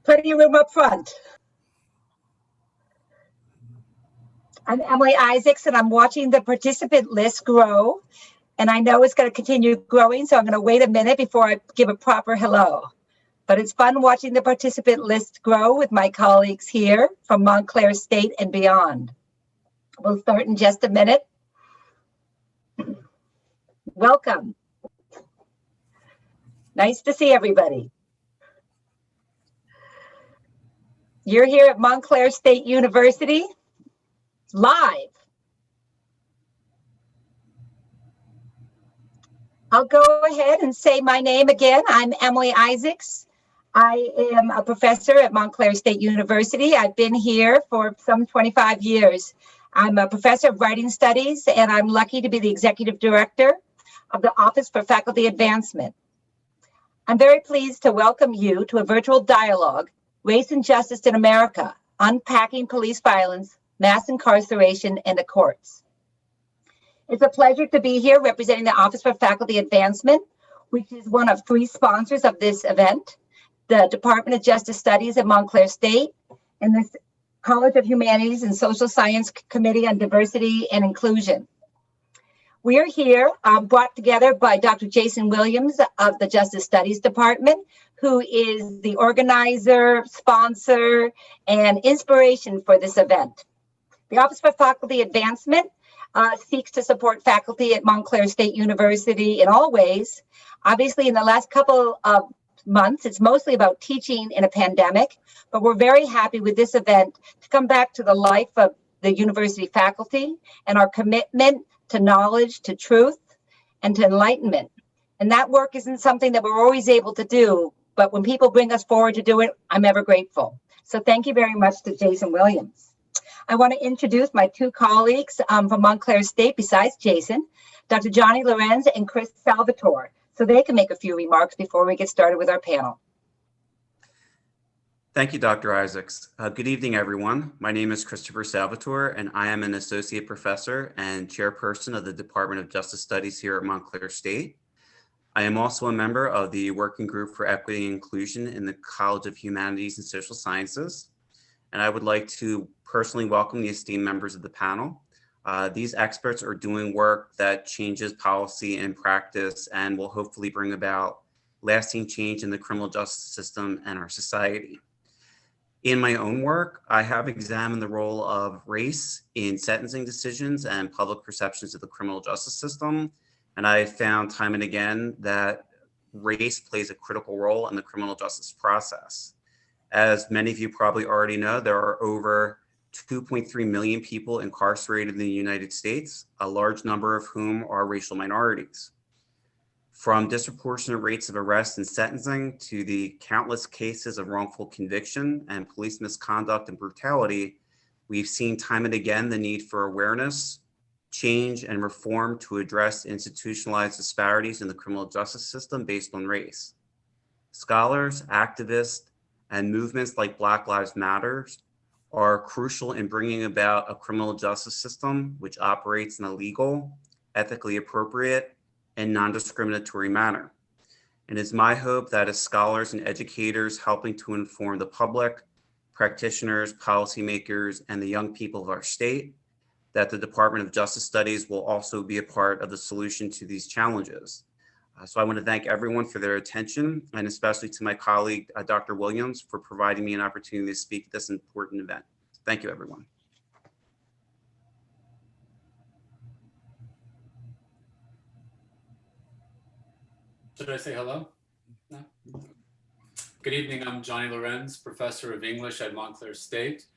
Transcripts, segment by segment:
Plenty of room up front. I'm Emily Isaacs, and I'm watching the participant list grow. And I know it's going to continue growing, so I'm going to wait a minute before I give a proper hello. But it's fun watching the participant list grow with my colleagues here from Montclair State and beyond. We'll start in just a minute. Welcome. Nice to see everybody. You're here at Montclair State University, live. I'll go ahead and say my name again. I'm Emily Isaacs. I am a professor at Montclair State University. I've been here for some 25 years. I'm a professor of writing studies, and I'm lucky to be the executive director of the Office for Faculty Advancement. I'm very pleased to welcome you to a virtual dialogue, Race and Justice in America, Unpacking Police Violence, Mass Incarceration, and the Courts. It's a pleasure to be here representing the Office for Faculty Advancement, which is one of three sponsors of this event, the Department of Justice Studies at Montclair State, and the College of Humanities and Social Science Committee on Diversity and Inclusion. We are here brought together by Dr. Jason Williams of the Justice Studies Department, who is the organizer, sponsor, and inspiration for this event. The Office for Faculty Advancement seeks to support faculty at Montclair State University in all ways. Obviously, in the last couple of months, it's mostly about teaching in a pandemic, but we're very happy with this event to come back to the life of the university faculty and our commitment to knowledge, to truth, and to enlightenment. And that work isn't something that we're always able to do, but when people bring us forward to do it, I'm ever grateful. So thank you very much to Jason Williams. I want to introduce my two colleagues from Montclair State, besides Jason, Dr. Johnny Lorenz and Chris Salvatore, so they can make a few remarks before we get started with our panel. Thank you, Dr. Isaacs. Good evening, everyone. My name is Christopher Salvatore, and I am an associate professor and chairperson of the Department of Justice Studies here at Montclair State. I am also a member of the Working Group for Equity and Inclusion in the College of Humanities and Social Sciences. And I would like to personally welcome the esteemed members of the panel. These experts are doing work that changes policy and practice and will hopefully bring about lasting change in the criminal justice system and our society. In my own work, I have examined the role of race in sentencing decisions and public perceptions of the criminal justice system. And I have found time and again that race plays a critical role in the criminal justice process. As many of you probably already know, there are over 2.3 million people incarcerated in the United States, a large number of whom are racial minorities. From disproportionate rates of arrest and sentencing to the countless cases of wrongful conviction and police misconduct and brutality, we've seen time and again the need for awareness, change, and reform to address institutionalized disparities in the criminal justice system based on race. Scholars, activists, and movements like Black Lives Matter are crucial in bringing about a criminal justice system which operates in a legal, ethically appropriate, and non-discriminatory manner. And it's my hope that as scholars and educators helping to inform the public, practitioners, policymakers, and the young people of our state, that the Department of Justice Studies will also be a part of the solution to these challenges. So I want to thank everyone for their attention, and especially to my colleague, Dr. Williams, for providing me an opportunity to speak at this important event. Thank you, everyone. Should I say hello? No? Good evening, I'm Johnny Lorenz, professor of English at Montclair State.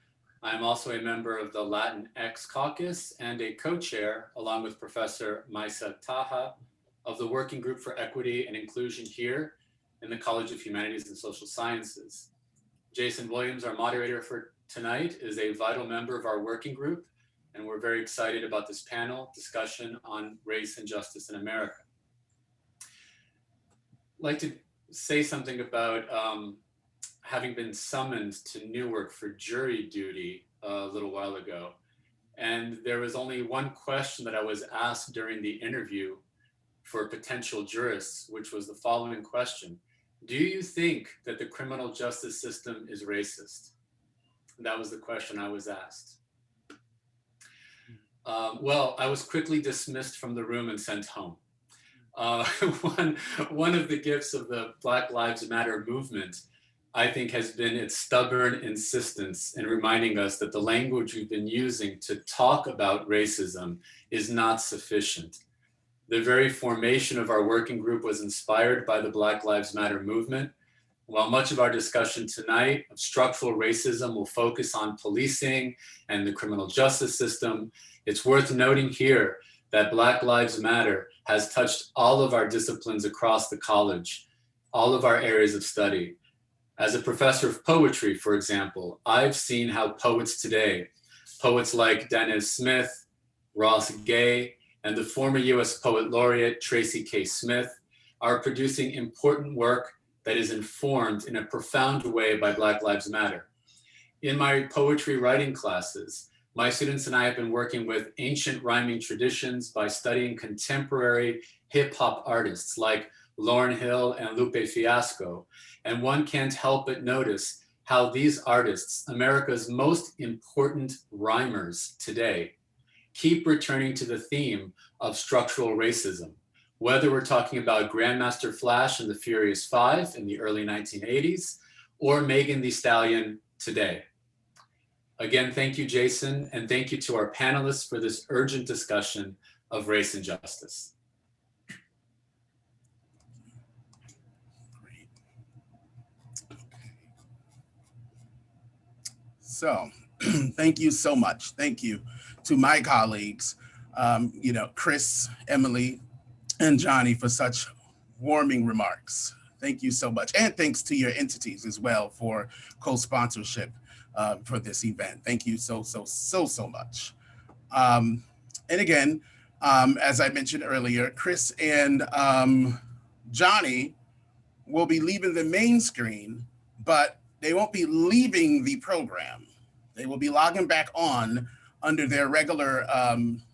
I'm also a member of the Latinx Caucus and a co-chair, along with Professor Maisa Taha, of the Working Group for Equity and Inclusion here in the College of Humanities and Social Sciences. Jason Williams, our moderator for tonight, is a vital member of our working group, and we're very excited about this panel discussion on race and justice in America. I'd like to say something about having been summoned to Newark for jury duty a little while ago. And there was only one question that I was asked during the interview for potential jurists, which was the following question: Do you think that the criminal justice system is racist? That was the question I was asked. Well, I was quickly dismissed from the room and sent home. One of the gifts of the Black Lives Matter movement, I think, has been its stubborn insistence in reminding us that the language we've been using to talk about racism is not sufficient. The very formation of our working group was inspired by the Black Lives Matter movement. While much of our discussion tonight of structural racism will focus on policing and the criminal justice system, it's worth noting here that Black Lives Matter has touched all of our disciplines across the college, all of our areas of study. As a professor of poetry, for example, I've seen how poets today, poets like Dennis Smith, Ross Gay, and the former US Poet Laureate Tracy K. Smith are producing important work that is informed in a profound way by Black Lives Matter. In my poetry writing classes, my students and I have been working with ancient rhyming traditions by studying contemporary hip hop artists like Lauryn Hill and Lupe Fiasco. And one can't help but notice how these artists, America's most important rhymers today, keep returning to the theme of structural racism. Whether we're talking about Grandmaster Flash and the Furious Five in the early 1980s, or Megan Thee Stallion today. Again, thank you, Jason, and thank you to our panelists for this urgent discussion of race and justice. Great. So, thank you so much. Thank you to my colleagues, Chris, Emily, and Johnny for such warming remarks. Thank you so much. And thanks to your entities as well for co-sponsorship for this event. Thank you so much. And again, as I mentioned earlier, Chris and Johnny will be leaving the main screen, but they won't be leaving the program. They will be logging back on under their regular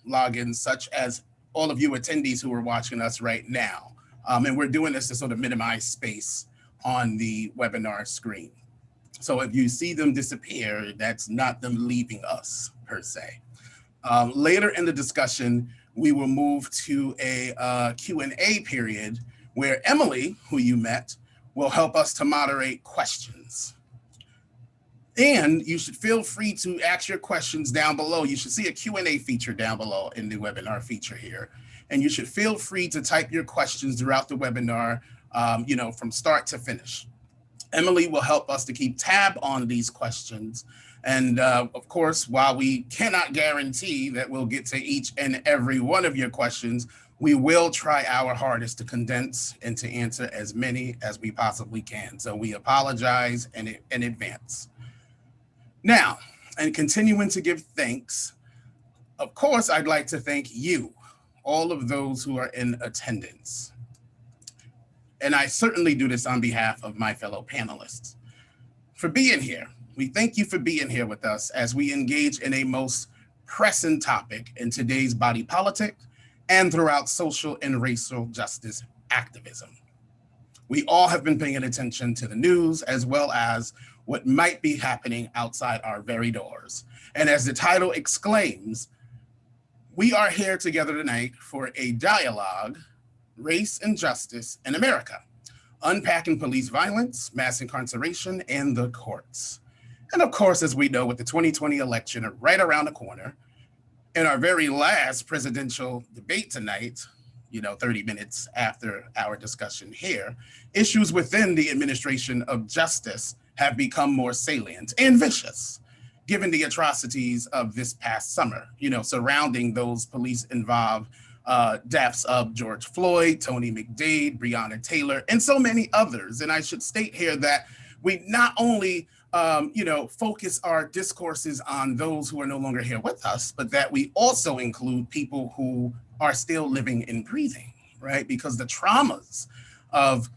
logins, such as all of you attendees who are watching us right now. And we're doing this to sort of minimize space on the webinar screen. So if you see them disappear, that's not them leaving us per se. Later in the discussion, we will move to a Q&A period where Emily, who you met, will help us to moderate questions. And you should feel free to ask your questions down below. You should see a Q&A feature down below in the webinar feature here. And you should feel free to type your questions throughout the webinar, from start to finish. Emily will help us to keep tab on these questions. And of course, while we cannot guarantee that we'll get to each and every one of your questions, we will try our hardest to condense and to answer as many as we possibly can. So we apologize in advance. Now, and continuing to give thanks, of course, I'd like to thank you, all of those who are in attendance. And I certainly do this on behalf of my fellow panelists for being here. We thank you for being here with us as we engage in a most pressing topic in today's body politic and throughout social and racial justice activism. We all have been paying attention to the news as well as what might be happening outside our very doors. And as the title exclaims, we are here together tonight for a dialogue, Race and Justice in America, Unpacking Police Violence, Mass Incarceration, and the Courts. And of course, as we know, with the 2020 election right around the corner, in our very last presidential debate tonight, 30 minutes after our discussion here, issues within the administration of justice have become more salient and vicious, given the atrocities of this past summer, surrounding those police-involved deaths of George Floyd, Tony McDade, Breonna Taylor, and so many others. And I should state here that we not only focus our discourses on those who are no longer here with us, but that we also include people who are still living and breathing, right? Because the traumas of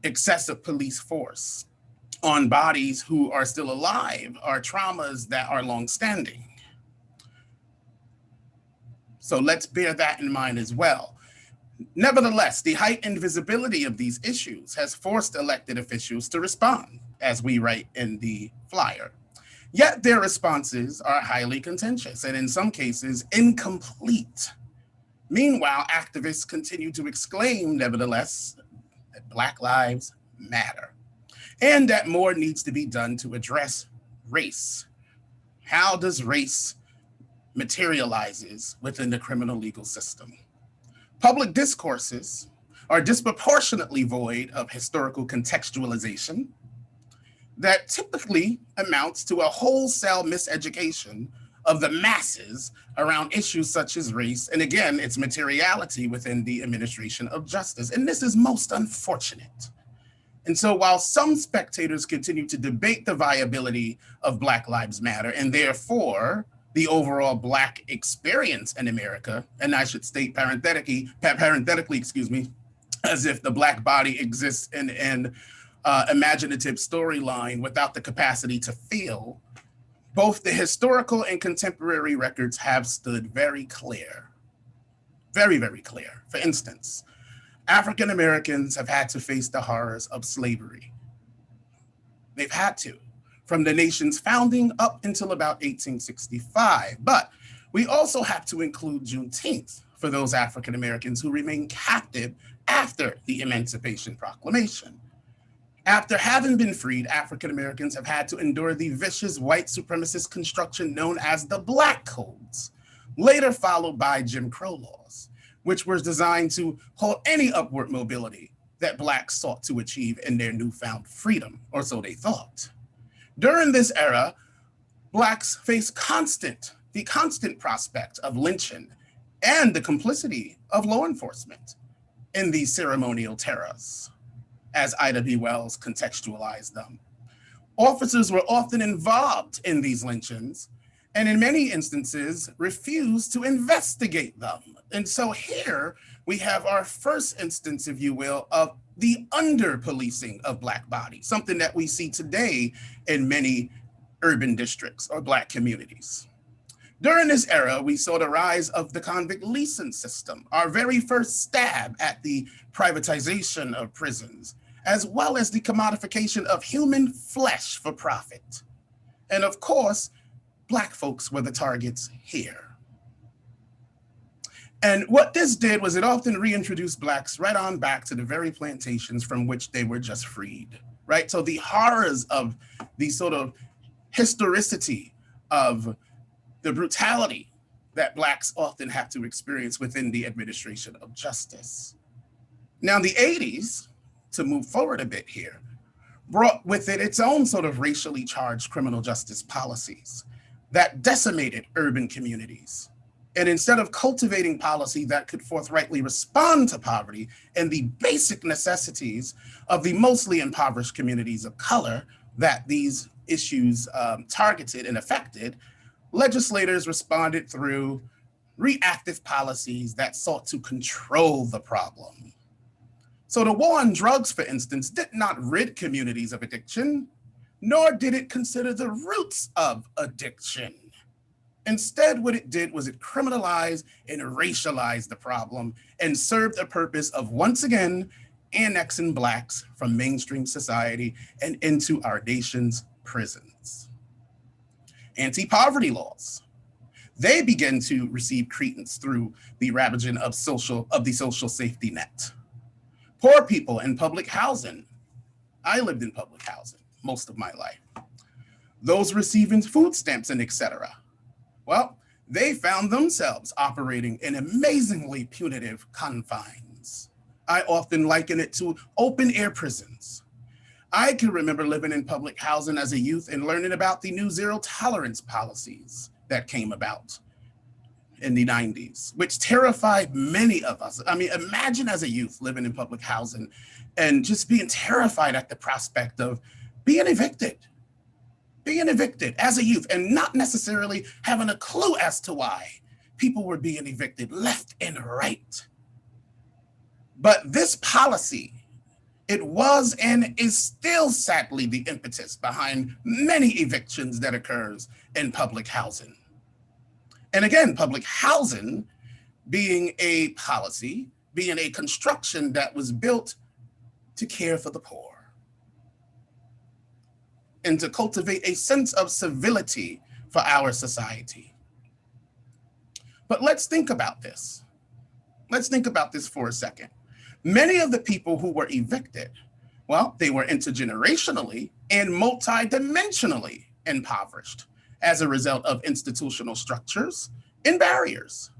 excessive police force on bodies who are still alive are traumas that are longstanding. So let's bear that in mind as well. Nevertheless, the heightened visibility of these issues has forced elected officials to respond, as we write in the flyer. Yet their responses are highly contentious and in some cases incomplete. Meanwhile, activists continue to exclaim, nevertheless, that Black lives matter and that more needs to be done to address race. How does race materializes within the criminal legal system? Public discourses are disproportionately void of historical contextualization that typically amounts to a wholesale miseducation of the masses around issues such as race, and again, its materiality within the administration of justice. And this is most unfortunate. And so while some spectators continue to debate the viability of Black Lives Matter and therefore the overall Black experience in America, and I should state parenthetically, as if the Black body exists in an imaginative storyline without the capacity to feel, both the historical and contemporary records have stood very clear, very, very clear. For instance, African Americans have had to face the horrors of slavery. They've had to, from the nation's founding up until about 1865. But we also have to include Juneteenth for those African Americans who remain captive after the Emancipation Proclamation. After having been freed, African Americans have had to endure the vicious white supremacist construction known as the Black Codes, later followed by Jim Crow laws, which was designed to hold any upward mobility that Blacks sought to achieve in their newfound freedom, or so they thought. During this era, Blacks faced the constant prospect of lynching and the complicity of law enforcement in these ceremonial terrors, as Ida B. Wells contextualized them. Officers were often involved in these lynchings, and in many instances refused to investigate them. And so here we have our first instance, if you will, of the under-policing of Black bodies, something that we see today in many urban districts or Black communities. During this era, we saw the rise of the convict leasing system, our very first stab at the privatization of prisons, as well as the commodification of human flesh for profit. And of course, Black folks were the targets here. And what this did was it often reintroduced Blacks right on back to the very plantations from which they were just freed, right? So the horrors of the sort of historicity of the brutality that Blacks often have to experience within the administration of justice. Now, the 80s, to move forward a bit here, brought with it its own sort of racially charged criminal justice policies that decimated urban communities. And instead of cultivating policy that could forthrightly respond to poverty and the basic necessities of the mostly impoverished communities of color that these issues targeted and affected, legislators responded through reactive policies that sought to control the problem. So the war on drugs, for instance, did not rid communities of addiction, nor did it consider the roots of addiction. Instead, what it did was it criminalized and racialized the problem and served a purpose of, once again, annexing Blacks from mainstream society and into our nation's prisons. Anti-poverty laws. They began to receive credence through the ravaging of the social safety net. Poor people in public housing. I lived in public housing most of my life. Those receiving food stamps and etc. Well, they found themselves operating in amazingly punitive confines. I often liken it to open air prisons. I can remember living in public housing as a youth and learning about the new zero tolerance policies that came about in the 90s, which terrified many of us. I mean, imagine as a youth living in public housing and just being terrified at the prospect of being evicted as a youth and not necessarily having a clue as to why people were being evicted left and right. But this policy, it was and is still sadly the impetus behind many evictions that occurs in public housing. And again, public housing being a policy being a construction that was built to care for the poor and to cultivate a sense of civility for our society. But let's think about this. Let's think about this for a second. Many of the people who were evicted, well, they were intergenerationally and multidimensionally impoverished as a result of institutional structures and barriers.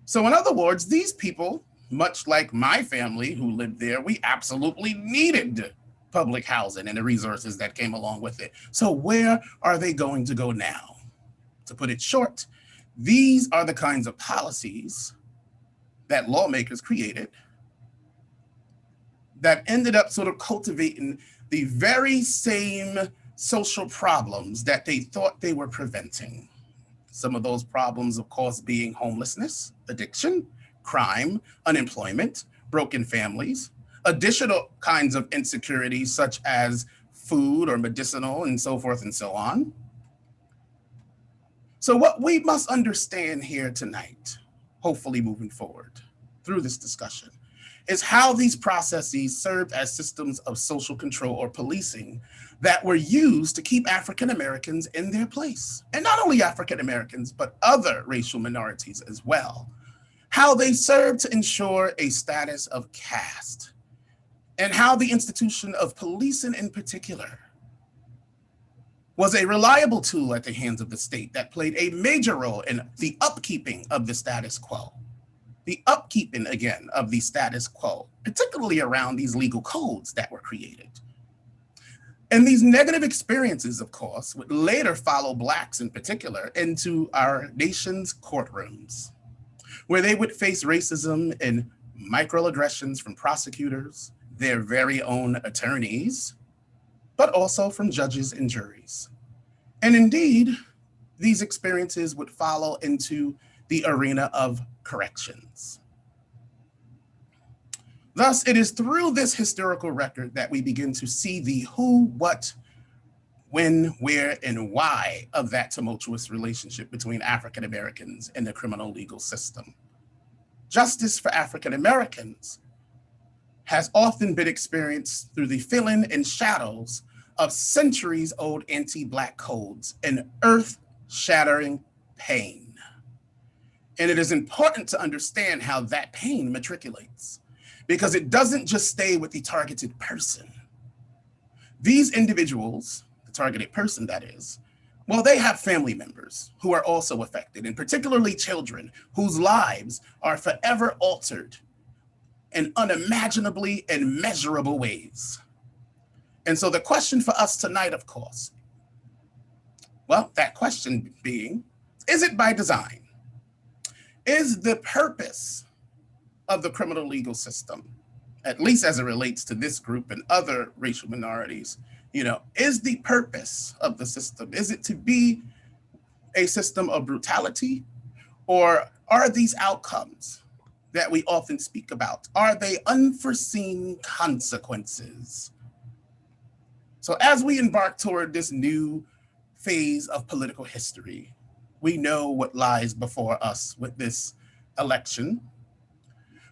So in other words, these people, much like my family who lived there, we absolutely needed public housing and the resources that came along with it. So where are they going to go now? To put it short, these are the kinds of policies that lawmakers created that ended up sort of cultivating the very same social problems that they thought they were preventing. Some of those problems, of course, being homelessness, addiction, crime, unemployment, broken families, additional kinds of insecurities such as food or medicinal and so forth and so on. So what we must understand here tonight, hopefully moving forward through this discussion, is how these processes served as systems of social control or policing that were used to keep African Americans in their place. And not only African Americans, but other racial minorities as well. How they served to ensure a status of caste, and how the institution of policing in particular was a reliable tool at the hands of the state that played a major role in the upkeeping of the status quo. The upkeeping, again, of the status quo, particularly around these legal codes that were created. And these negative experiences, of course, would later follow Blacks in particular into our nation's courtrooms, where they would face racism and microaggressions from prosecutors, their very own attorneys, but also from judges and juries. And indeed, these experiences would follow into the arena of corrections. Thus, it is through this historical record that we begin to see the who, what, when, where, and why of that tumultuous relationship between African Americans and the criminal legal system. Justice for African Americans has often been experienced through the fill-in and shadows of centuries-old anti-Black codes and earth-shattering pain. And it is important to understand how that pain matriculates, because it doesn't just stay with the targeted person. These individuals, the targeted person that is, well, they have family members who are also affected, and particularly children whose lives are forever altered in unimaginably and measurable ways. And so the question for us tonight, of course, well, that question being, is it by design? Is the purpose of the criminal legal system, at least as it relates to this group and other racial minorities, is the purpose of the system, is it to be a system of brutality, or are these outcomes that we often speak about, are they unforeseen consequences? So as we embark toward this new phase of political history, we know what lies before us with this election.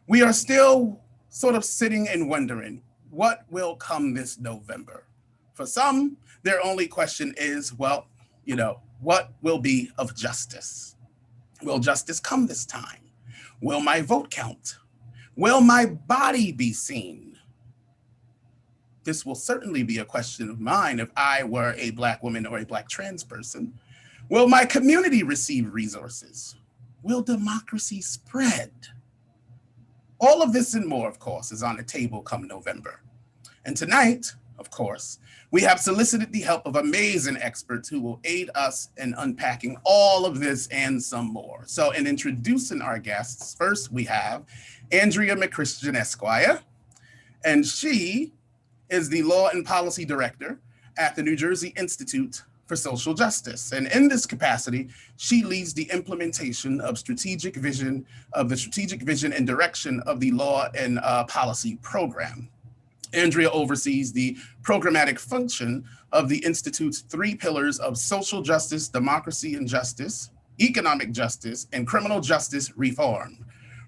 We are still sort of sitting and wondering what will come this November. For some, their only question is, well, what will be of justice? Will justice come this time? Will my vote count? Will my body be seen? This will certainly be a question of mine if I were a Black woman or a Black trans person. Will my community receive resources? Will democracy spread? All of this and more, of course, is on the table come November. And tonight, of course, we have solicited the help of amazing experts who will aid us in unpacking all of this and some more. So in introducing our guests, first we have Andrea McChristian, Esquire, and she is the Law and Policy Director at the New Jersey Institute for Social Justice. And in this capacity, she leads the implementation of the strategic vision and direction of the Law and Policy Program. Andrea oversees the programmatic function of the Institute's 3 pillars of social justice, democracy and justice, economic justice, and criminal justice reform,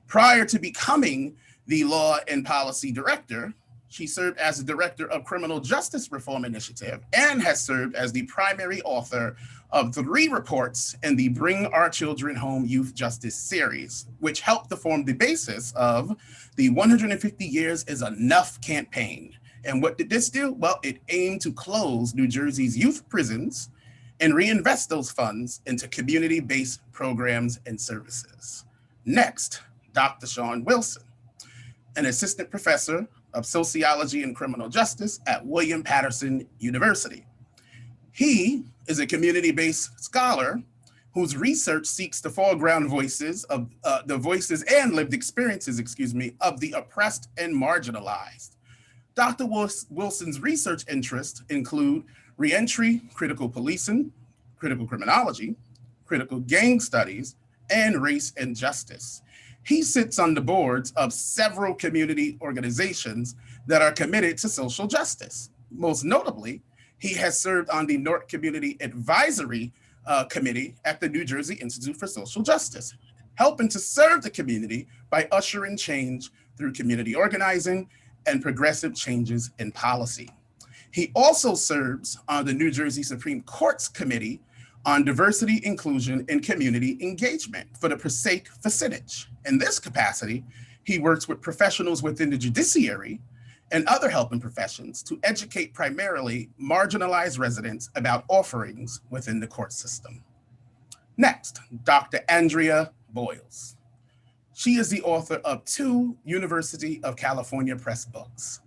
Prior to becoming the Law and Policy Director, she served as the Director of Criminal Justice Reform Initiative and has served as the primary author of 3 reports in the Bring Our Children Home Youth Justice series, which helped to form the basis of the 150 Years is Enough campaign. And what did this do? Well, it aimed to close New Jersey's youth prisons and reinvest those funds into community-based programs and services. Next, Dr. Sean Wilson, an assistant professor of sociology and criminal justice at William Patterson University. He is a community-based scholar whose research seeks to foreground voices of the voices and lived experiences, of the oppressed and marginalized. Dr. Wilson's research interests include reentry, critical policing, critical criminology, critical gang studies, and race and justice. He sits on the boards of several community organizations that are committed to social justice. Most notably, he has served on the North Community Advisory Committee at the New Jersey Institute for Social Justice, helping to serve the community by ushering change through community organizing and progressive changes in policy. He also serves on the New Jersey Supreme Court's Committee on Diversity, Inclusion, and Community Engagement for the Passaic vicinage. In this capacity, he works with professionals within the judiciary and other helping professions to educate primarily marginalized residents about offerings within the court system. Next, Dr. Andrea Boyles. She is the author of 2 University of California Press books.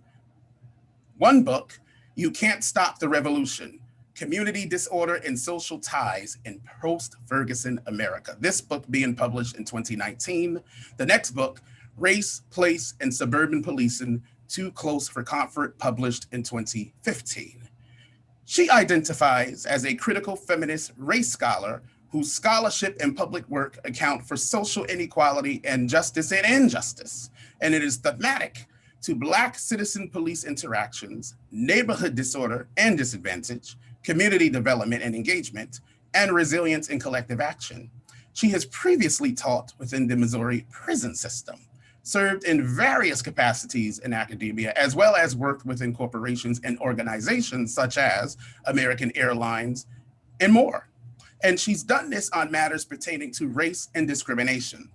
One book, You Can't Stop the Revolution, Community Disorder and Social Ties in Post-Ferguson America. This book being published in 2019. The next book, Race, Place, and Suburban Policing, Too Close for Comfort, published in 2015. She identifies as a critical feminist race scholar whose scholarship and public work account for social inequality and justice and injustice. And it is thematic to Black citizen police interactions, neighborhood disorder and disadvantage, community development and engagement, and resilience in collective action. She has previously taught within the Missouri prison system, served in various capacities in academia, as well as worked within corporations and organizations such as American Airlines and more. And she's done this on matters pertaining to race and discrimination.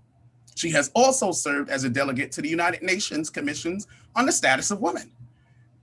She has also served as a delegate to the United Nations Commissions on the Status of Women,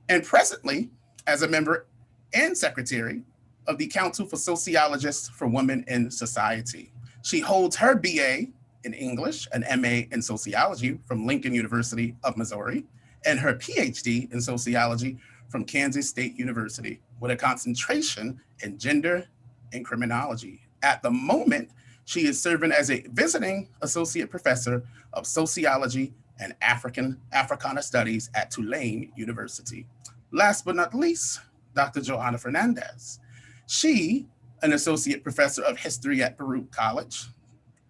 and presently as a member and secretary of the Council for Sociologists for Women in Society. She holds her BA in English, an MA in sociology from Lincoln University of Missouri, and her PhD in sociology from Kansas State University with a concentration in gender and criminology. At the moment, she is serving as a visiting associate professor of sociology and Africana studies at Tulane University. Last but not least, Dr. Johanna Fernandez. She, an associate professor of history at Baruch College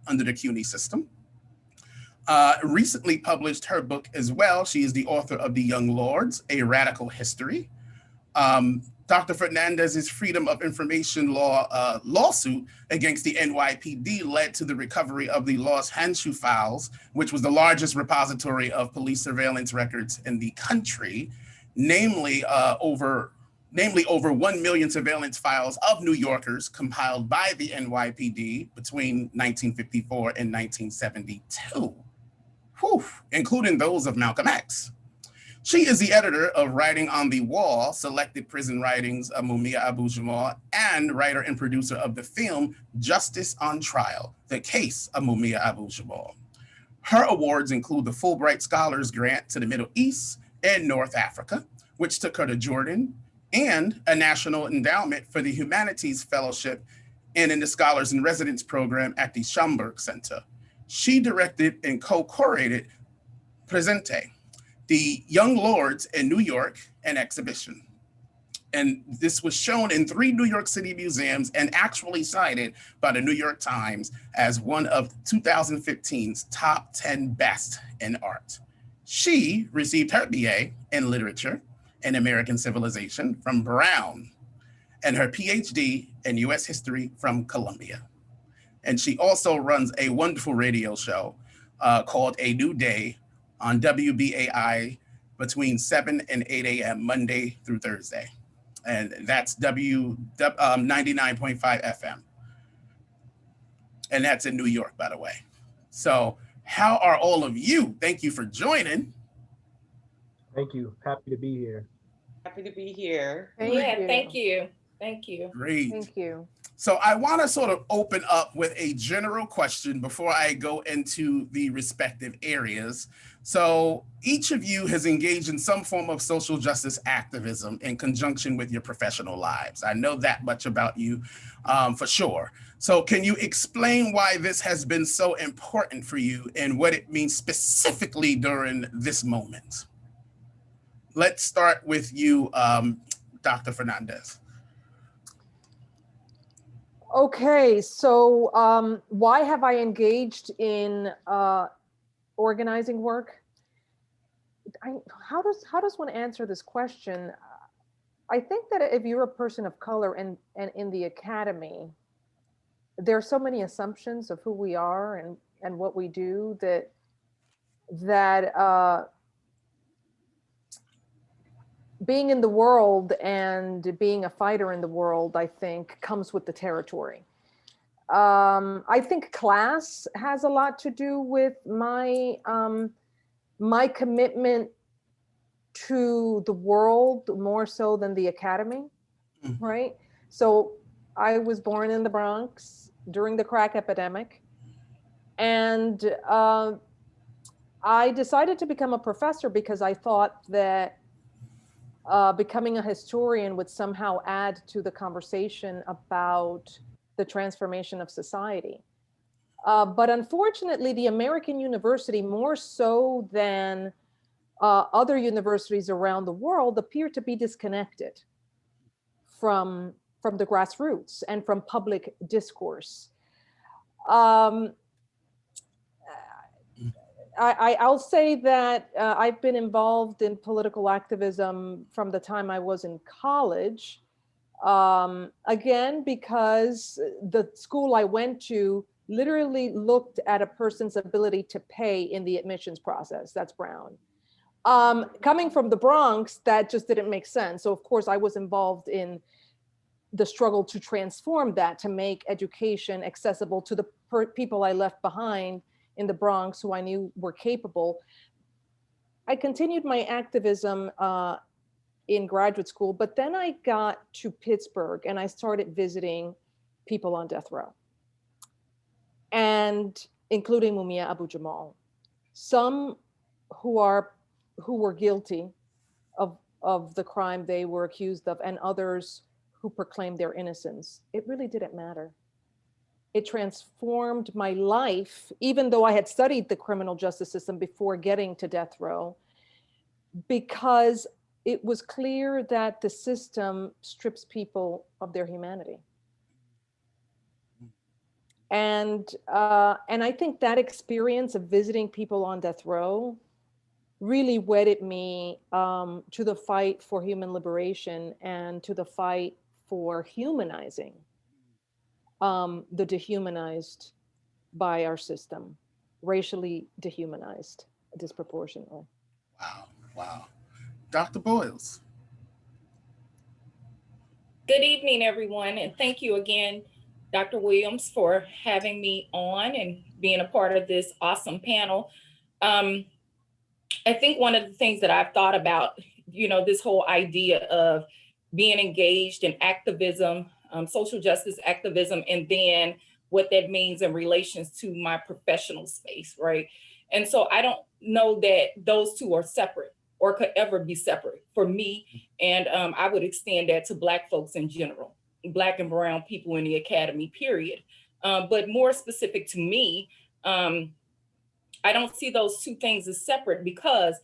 under the CUNY system, recently published her book as well. She is the author of The Young Lords, A Radical History. Dr. Fernandez's Freedom of Information Law lawsuit against the NYPD led to the recovery of the Lost Handshoe files, which was the largest repository of police surveillance records in the country, namely over 1 million surveillance files of New Yorkers compiled by the NYPD between 1954 and 1972, including those of Malcolm X. She is the editor of Writing on the Wall, Selected Prison Writings of Mumia Abu-Jamal, and writer and producer of the film Justice on Trial, The Case of Mumia Abu-Jamal. Her awards include the Fulbright Scholars Grant to the Middle East and North Africa, which took her to Jordan, and a National Endowment for the Humanities Fellowship and in the Scholars in Residence program at the Schomburg Center. She directed and co-curated Presente, the Young Lords in New York, an exhibition. And this was shown in 3 New York City museums and actually cited by the New York Times as one of 2015's top 10 best in art. She received her BA in literature and American civilization from Brown and her PhD in US history from Columbia. And she also runs a wonderful radio show called A New Day on WBAI between 7 and 8 a.m. Monday through Thursday. And that's 99.5 FM. And that's in New York, by the way. So how are all of you? Thank you for joining. Thank you. Happy to be here. Happy to be here. Thank you. Thank you. Great. Thank you. So I want to sort of open up with a general question before I go into the respective areas. So each of you has engaged in some form of social justice activism in conjunction with your professional lives. I know that much about you for sure. So can you explain why this has been so important for you and what it means specifically during this moment? Let's start with you, Dr. Fernandez. Okay, so why have I engaged in organizing work? How does one answer this question? I think that if you're a person of color and in the academy, there are so many assumptions of who we are and what we do that being in the world and being a fighter in the world, I think, comes with the territory. I think class has a lot to do with my my commitment to the world more so than the academy, right? So I was born in the Bronx during the crack epidemic, and I decided to become a professor because I thought that becoming a historian would somehow add to the conversation about the transformation of society. But unfortunately, the American university, more so than other universities around the world, appear to be disconnected from the grassroots and from public discourse. I'll say that I've been involved in political activism from the time I was in college. Again, because the school I went to literally looked at a person's ability to pay in the admissions process. That's Brown. Coming from the Bronx, that just didn't make sense. So of course I was involved in the struggle to transform that, to make education accessible to the people I left behind in the Bronx who I knew were capable. I continued my activism in graduate school, but then I got to Pittsburgh and I started visiting people on death row, and including Mumia Abu-Jamal, some who were guilty of the crime they were accused of, and others who proclaimed their innocence. It really didn't matter. It transformed my life, even though I had studied the criminal justice system before getting to death row, because it was clear that the system strips people of their humanity. And I think that experience of visiting people on death row really wedded me to the fight for human liberation and to the fight for humanizing the dehumanized by our system, racially dehumanized disproportionately. Wow, wow. Dr. Boyles. Good evening, everyone, and thank you again, Dr. Williams, for having me on and being a part of this awesome panel. I think one of the things that I've thought about, this whole idea of being engaged in activism, social justice activism, and then what that means in relations to my professional space, right? And so I don't know that those two are separate or could ever be separate for me. And I would extend that to Black folks in general, Black and brown people in the academy, period. But more specific to me, I don't see those two things as separate, because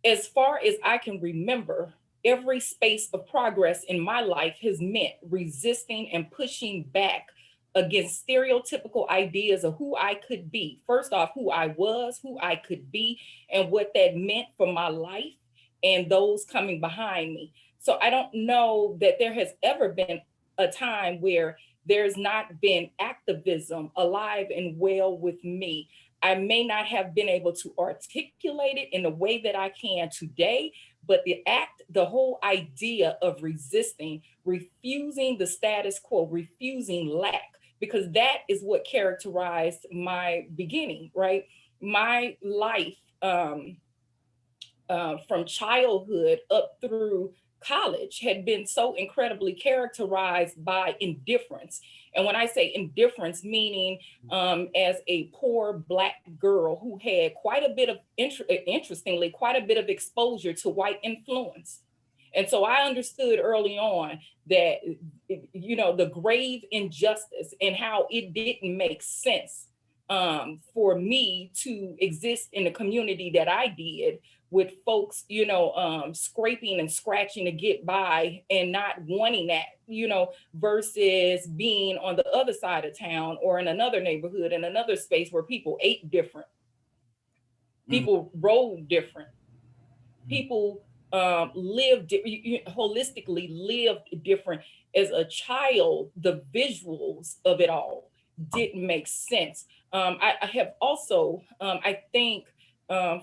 as far as I can remember, every space of progress in my life has meant resisting and pushing back against stereotypical ideas of who I could be. First off, who I was, who I could be, and what that meant for my life and those coming behind me. So I don't know that there has ever been a time where there's not been activism alive and well with me. I may not have been able to articulate it in the way that I can today, but the whole idea of resisting, refusing the status quo, refusing lack, because that is what characterized my beginning, right? My life from childhood up through college had been so incredibly characterized by indifference. And when I say indifference, meaning as a poor Black girl who had quite a bit of, interestingly, quite a bit of exposure to white influence. And so I understood early on that, you know, the grave injustice and how it didn't make sense for me to exist in the community that I did, with folks, you know, scraping and scratching to get by and not wanting that, you know, versus being on the other side of town or in another neighborhood, in another space where people ate different, people rode different, people holistically lived different. As a child, the visuals of it all didn't make sense. I have also, I think,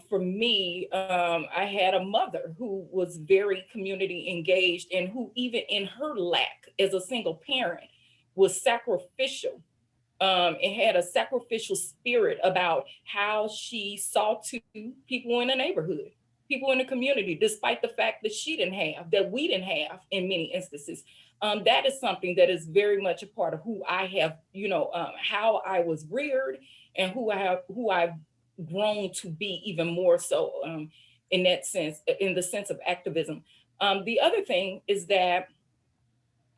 for me, I had a mother who was very community engaged and who, even in her lack as a single parent, was sacrificial. And had a sacrificial spirit about how she saw to people in the neighborhood, people in the community, despite the fact that we didn't have in many instances. That is something that is very much a part of who I have, you know, how I was reared and who I've grown to be even more so in that sense, in the sense of activism. The other thing is that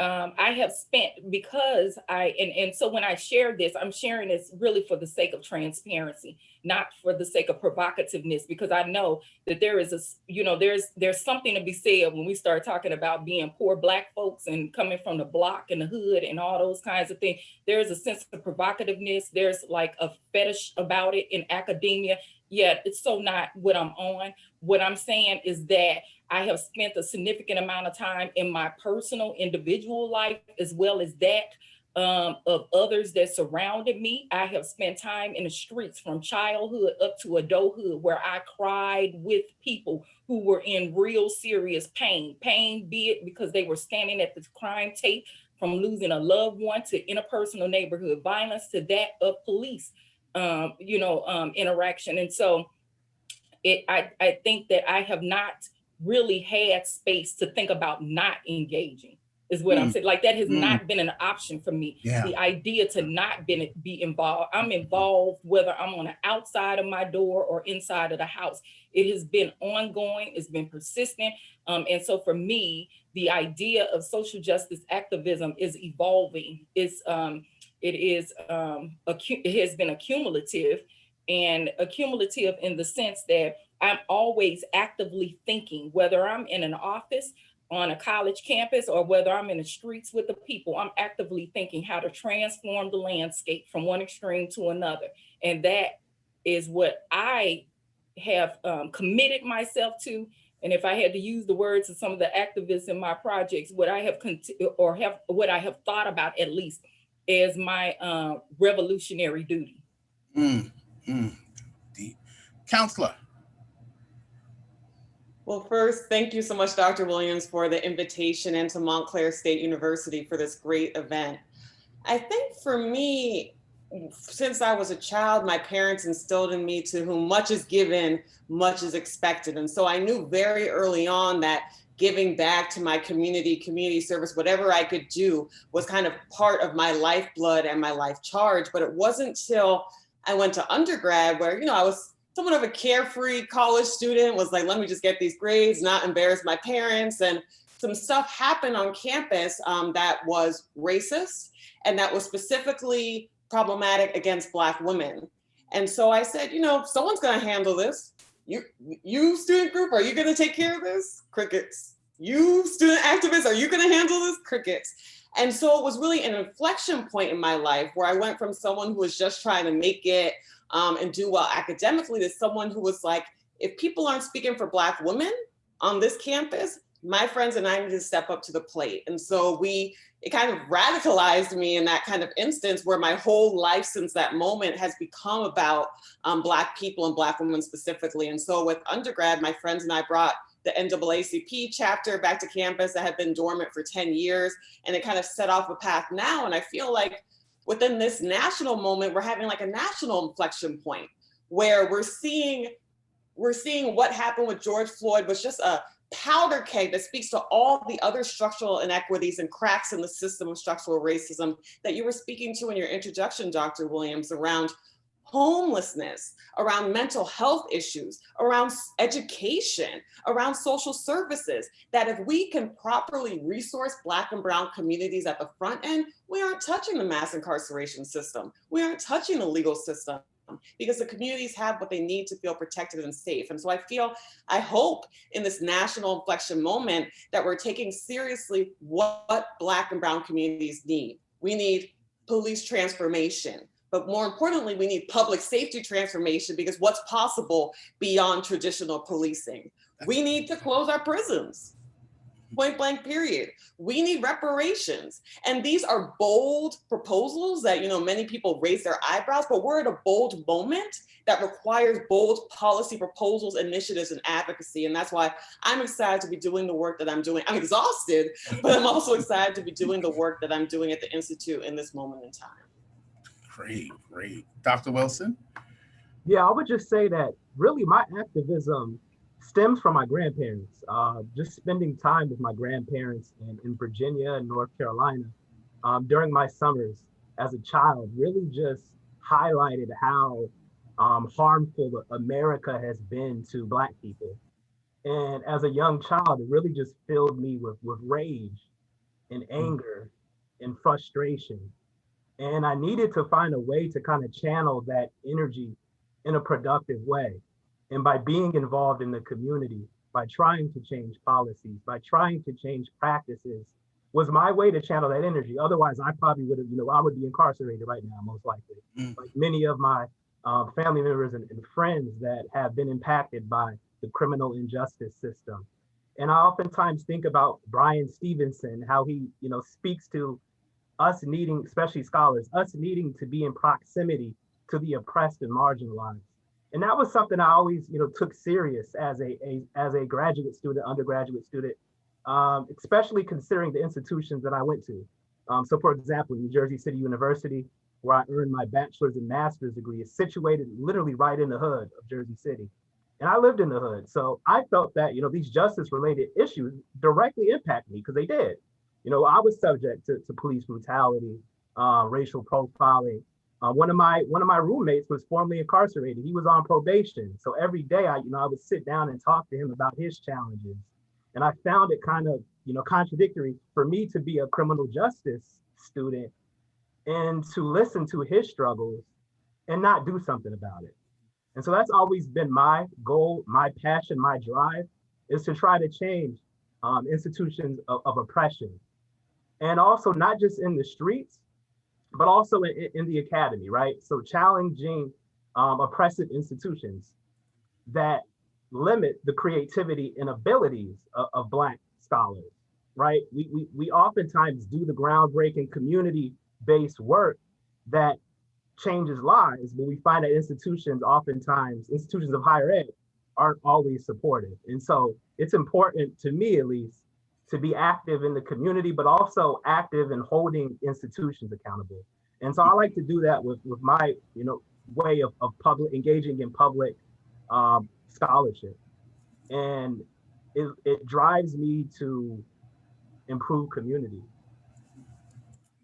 I have spent, because and so when I share this, I'm sharing this really for the sake of transparency, not for the sake of provocativeness, because I know that there is there's something to be said when we start talking about being poor Black folks and coming from the block and the hood and all those kinds of things. There's a sense of provocativeness. There's like a fetish about it in academia. Yet it's so not what I'm on. What I'm saying is that I have spent a significant amount of time in my personal individual life, as well as that of others that surrounded me. I have spent time in the streets from childhood up to adulthood, where I cried with people who were in real serious pain, be it because they were standing at the crime tape, from losing a loved one, to interpersonal neighborhood violence, to that of police interaction. And so I think that I have not really had space to think about not engaging, is what I'm saying. Like, that has not been an option for me. Yeah. The idea to not be involved. I'm involved whether I'm on the outside of my door or inside of the house. It has been ongoing, it's been persistent. And so for me, the idea of social justice activism is evolving. It has been accumulative in the sense that I'm always actively thinking, whether I'm in an office, on a college campus, or whether I'm in the streets with the people, I'm actively thinking how to transform the landscape from one extreme to another. And that is what I have committed myself to. And if I had to use the words of some of the activists in my projects, what I have thought about, at least, as my revolutionary duty. Deep. Counselor. Well, first, thank you so much, Dr. Williams, for the invitation, and to Montclair State University for this great event. I think for me, since I was a child, my parents instilled in me, to whom much is given, much is expected. And so I knew very early on that giving back to my community service, whatever I could do, was kind of part of my lifeblood and my life charge. But it wasn't till I went to undergrad where, I was somewhat of a carefree college student, was like, let me just get these grades, not embarrass my parents. And some stuff happened on campus that was racist and that was specifically problematic against Black women. And so I said, someone's gonna handle this. You student group, are you gonna take care of this? Crickets. You student activists, are you gonna handle this? Crickets. And so it was really an inflection point in my life where I went from someone who was just trying to make it and do well academically to someone who was like, if people aren't speaking for Black women on this campus, my friends and I needed to step up to the plate. And so it kind of radicalized me in that kind of instance where my whole life since that moment has become about Black people and Black women specifically. And so with undergrad, my friends and I brought the NAACP chapter back to campus that had been dormant for 10 years. And it kind of set off a path now. And I feel like within this national moment, we're having like a national inflection point where we're seeing what happened with George Floyd was just a powder keg that speaks to all the other structural inequities and cracks in the system of structural racism that you were speaking to in your introduction, Dr. Williams, around homelessness, around mental health issues, around education, around social services, that if we can properly resource Black and Brown communities at the front end, we aren't touching the mass incarceration system. We aren't touching the legal system, because the communities have what they need to feel protected and safe. And so I hope in this national inflection moment that we're taking seriously what Black and Brown communities need. We need police transformation, but more importantly, we need public safety transformation, because what's possible beyond traditional policing? We need to close our prisons. Point blank, period. We need reparations. And these are bold proposals that, many people raise their eyebrows, but we're at a bold moment that requires bold policy proposals, initiatives, and advocacy. And that's why I'm excited to be doing the work that I'm doing. I'm exhausted, but I'm also excited to be doing the work that I'm doing at the Institute in this moment in time. Great. Dr. Wilson? Yeah, I would just say that really my activism stems from my grandparents. Just spending time with my grandparents in Virginia and North Carolina during my summers as a child really just highlighted how harmful America has been to Black people. And as a young child, it really just filled me with rage and anger and frustration. And I needed to find a way to kind of channel that energy in a productive way. And by being involved in the community, by trying to change policies, by trying to change practices, was my way to channel that energy. Otherwise, I probably would have, I would be incarcerated right now, most likely. Like many of my family members and friends that have been impacted by the criminal injustice system. And I oftentimes think about Brian Stevenson, how he, speaks to us needing, especially scholars, us needing to be in proximity to the oppressed and marginalized. And that was something I always, took serious as a graduate student, undergraduate student, especially considering the institutions that I went to. So for example, New Jersey City University, where I earned my bachelor's and master's degree, is situated literally right in the hood of Jersey City. And I lived in the hood. So I felt that, these justice-related issues directly impact me, because they did. I was subject to police brutality, racial profiling. One of my roommates was formerly incarcerated. He was on probation. So every day I would sit down and talk to him about his challenges. And I found it kind of, contradictory for me to be a criminal justice student and to listen to his struggles and not do something about it. And so that's always been my goal, my passion, my drive, is to try to change institutions of oppression. And also not just in the streets, but also in the academy, right? So challenging oppressive institutions that limit the creativity and abilities of Black scholars, right? We oftentimes do the groundbreaking community-based work that changes lives, but we find that institutions of higher ed aren't always supportive. And so it's important, to me at least, to be active in the community, but also active in holding institutions accountable. And so I like to do that with my, way of public engaging in public scholarship. And it drives me to improve community.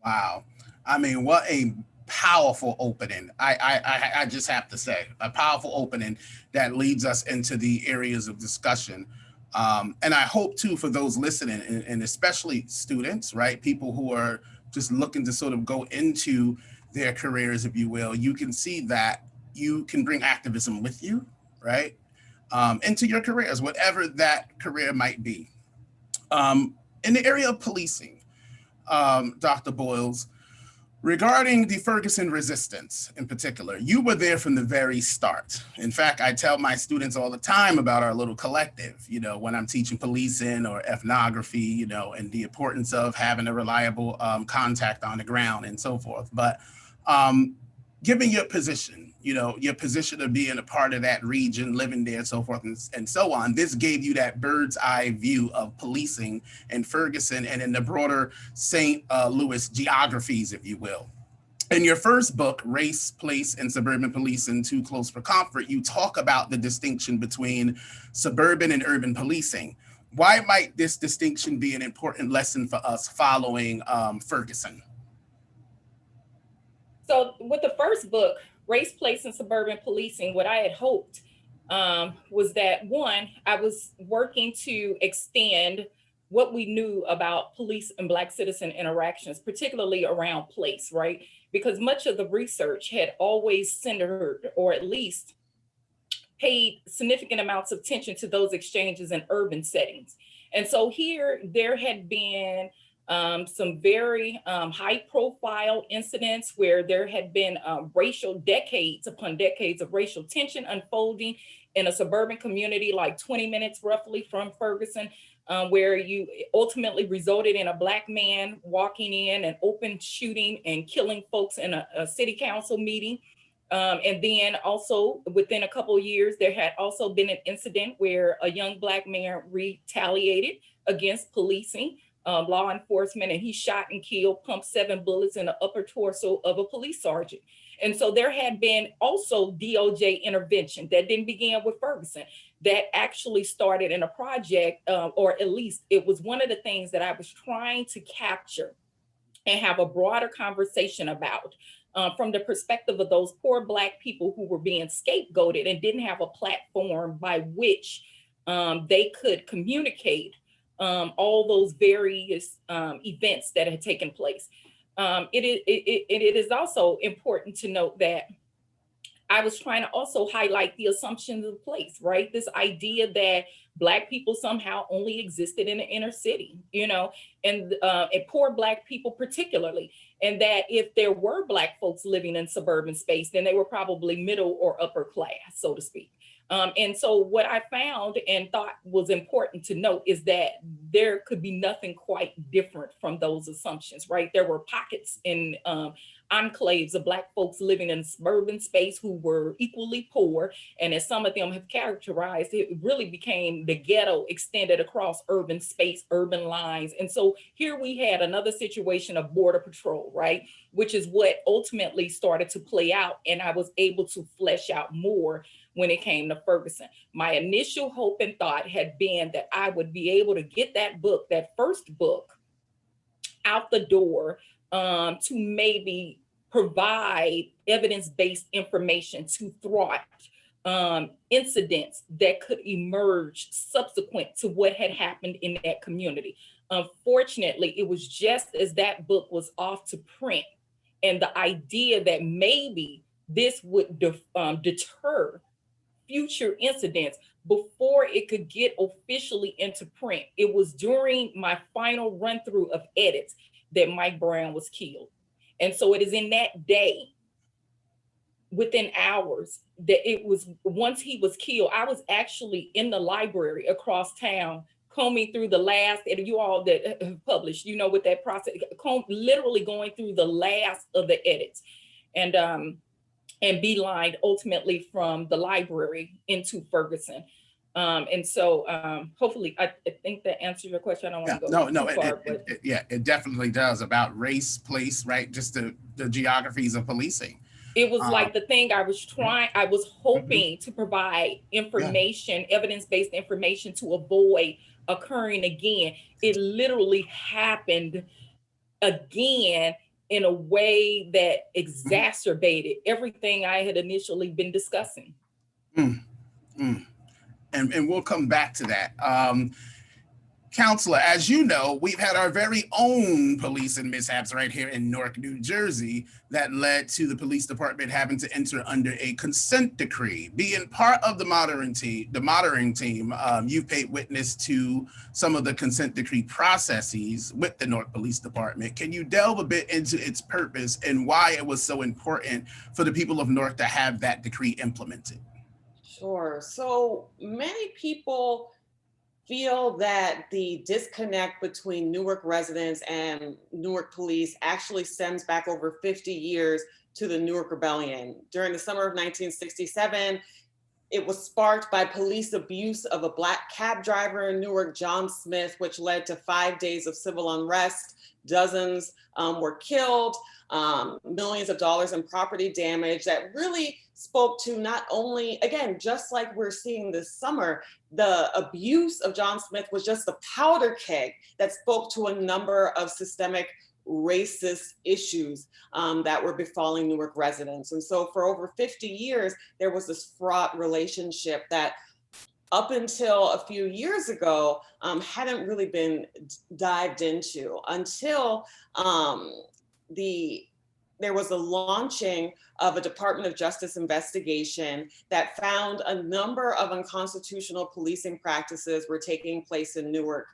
Wow. I mean, what a powerful opening. I just have to say, a powerful opening that leads us into the areas of discussion. And I hope too, for those listening, and especially students, right? People who are just looking to sort of go into their careers, if you will, you can see that you can bring activism with you, right? Into your careers, whatever that career might be. In the area of policing, Dr. Boyles, Regarding the Ferguson resistance in particular, you were there from the very start. In fact, I tell my students all the time about our little collective, when I'm teaching policing or ethnography, and the importance of having a reliable contact on the ground and so forth. But given your position, your position of being a part of that region, living there, so forth and so on, this gave you that bird's eye view of policing in Ferguson and in the broader St. Louis geographies, if you will. In your first book, Race, Place, and Suburban Policing, Too Close for Comfort, you talk about the distinction between suburban and urban policing. Why might this distinction be an important lesson for us following Ferguson? So with the first book, Race, Place, and Suburban Policing, what I had hoped was that, one, I was working to extend what we knew about police and Black citizen interactions, particularly around place, right? Because much of the research had always centered, or at least paid significant amounts of attention to those exchanges in urban settings. And so here there had been some very high profile incidents where there had been decades upon decades of racial tension unfolding in a suburban community like 20 minutes roughly from Ferguson, where you ultimately resulted in a Black man walking in and open shooting and killing folks in a city council meeting. And then also within a couple of years, there had also been an incident where a young Black man retaliated against policing, law enforcement, and he shot and killed, pumped 7 bullets in the upper torso of a police sergeant. And so there had been also DOJ intervention that didn't begin with Ferguson, that actually started in a project, or at least it was one of the things that I was trying to capture and have a broader conversation about from the perspective of those poor Black people who were being scapegoated and didn't have a platform by which they could communicate all those various events that had taken place. It is also important to note that I was trying to also highlight the assumptions of place, right? This idea that Black people somehow only existed in the inner city, and poor Black people particularly. And that if there were Black folks living in suburban space, then they were probably middle or upper class, so to speak. And so what I found and thought was important to note is that there could be nothing quite different from those assumptions, right? There were pockets in enclaves of Black folks living in suburban space who were equally poor. And as some of them have characterized, it really became the ghetto extended across urban space, urban lines. And so here we had another situation of border patrol, right? Which is what ultimately started to play out. And I was able to flesh out more when it came to Ferguson. My initial hope and thought had been that I would be able to get that book, that first book, out the door to maybe provide evidence-based information to thwart incidents that could emerge subsequent to what had happened in that community. Unfortunately, it was just as that book was off to print, and the idea that maybe this would deter future incidents before it could get officially into print. It was during my final run through of edits that Mike Brown was killed. And so it is in that day, within hours, that it was, once he was killed, I was actually in the library across town combing through the last, and you all that have published, with that process, literally going through the last of the edits. And beelined ultimately from the library into Ferguson. And so hopefully, I think that answers your question. I don't want to go too far. It definitely does, about race, place, right? Just the geographies of policing. It was like the thing I was hoping to provide information, evidence-based information to avoid occurring again. It literally happened again in a way that exacerbated everything I had initially been discussing. And we'll come back to that. Counselor, as you know, we've had our very own police and mishaps right here in Newark, New Jersey, that led to the police department having to enter under a consent decree. Being part of the monitoring team, you've paid witness to some of the consent decree processes with the Newark Police Department. Can you delve a bit into its purpose and why it was so important for the people of Newark to have that decree implemented? Sure. So many people feel that the disconnect between Newark residents and Newark police actually stems back over 50 years to the Newark Rebellion. During the summer of 1967, it was sparked by police abuse of a Black cab driver in Newark, John Smith, which led to 5 days of civil unrest. Dozens were killed, millions of dollars in property damage that really spoke to not only, again, just like we're seeing this summer, the abuse of John Smith was just the powder keg that spoke to a number of systemic racist issues that were befalling Newark residents. And so for over 50 years, there was this fraught relationship that up until a few years ago, hadn't really been dived into until there was a launching of a Department of Justice investigation that found a number of unconstitutional policing practices were taking place in Newark,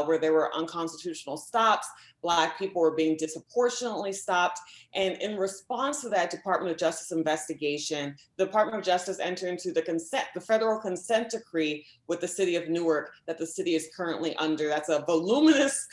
where there were unconstitutional stops. Black people were being disproportionately stopped. And in response to that Department of Justice investigation, the Department of Justice entered into the federal consent decree with the city of Newark that the city is currently under. That's a voluminous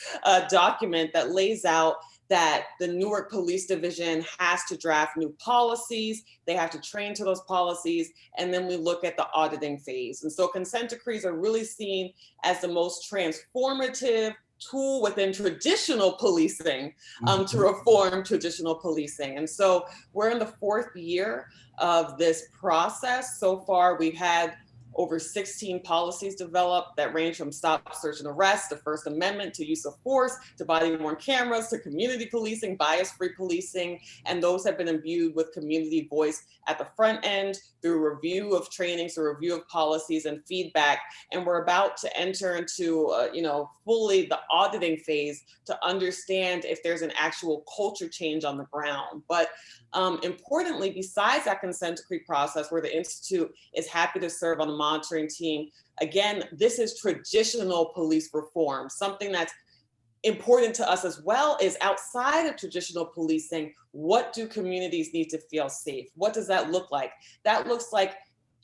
document that lays out that the Newark Police Division has to draft new policies, they have to train to those policies, and then we look at the auditing phase. And so consent decrees are really seen as the most transformative tool within traditional policing to reform traditional policing. And so we're in the 4th year of this process. So far, we've had over 16 policies developed that range from stop, search, and arrest, the First Amendment, to use of force, to body-worn cameras, to community policing, bias-free policing, and those have been imbued with community voice at the front end through review of trainings, through review of policies and feedback. And we're about to enter into, fully the auditing phase to understand if there's an actual culture change on the ground. But importantly, besides that consent decree process where the Institute is happy to serve on the monitoring team, again, this is traditional police reform. Something that's important to us as well is outside of traditional policing, what do communities need to feel safe? What does that look like? That looks like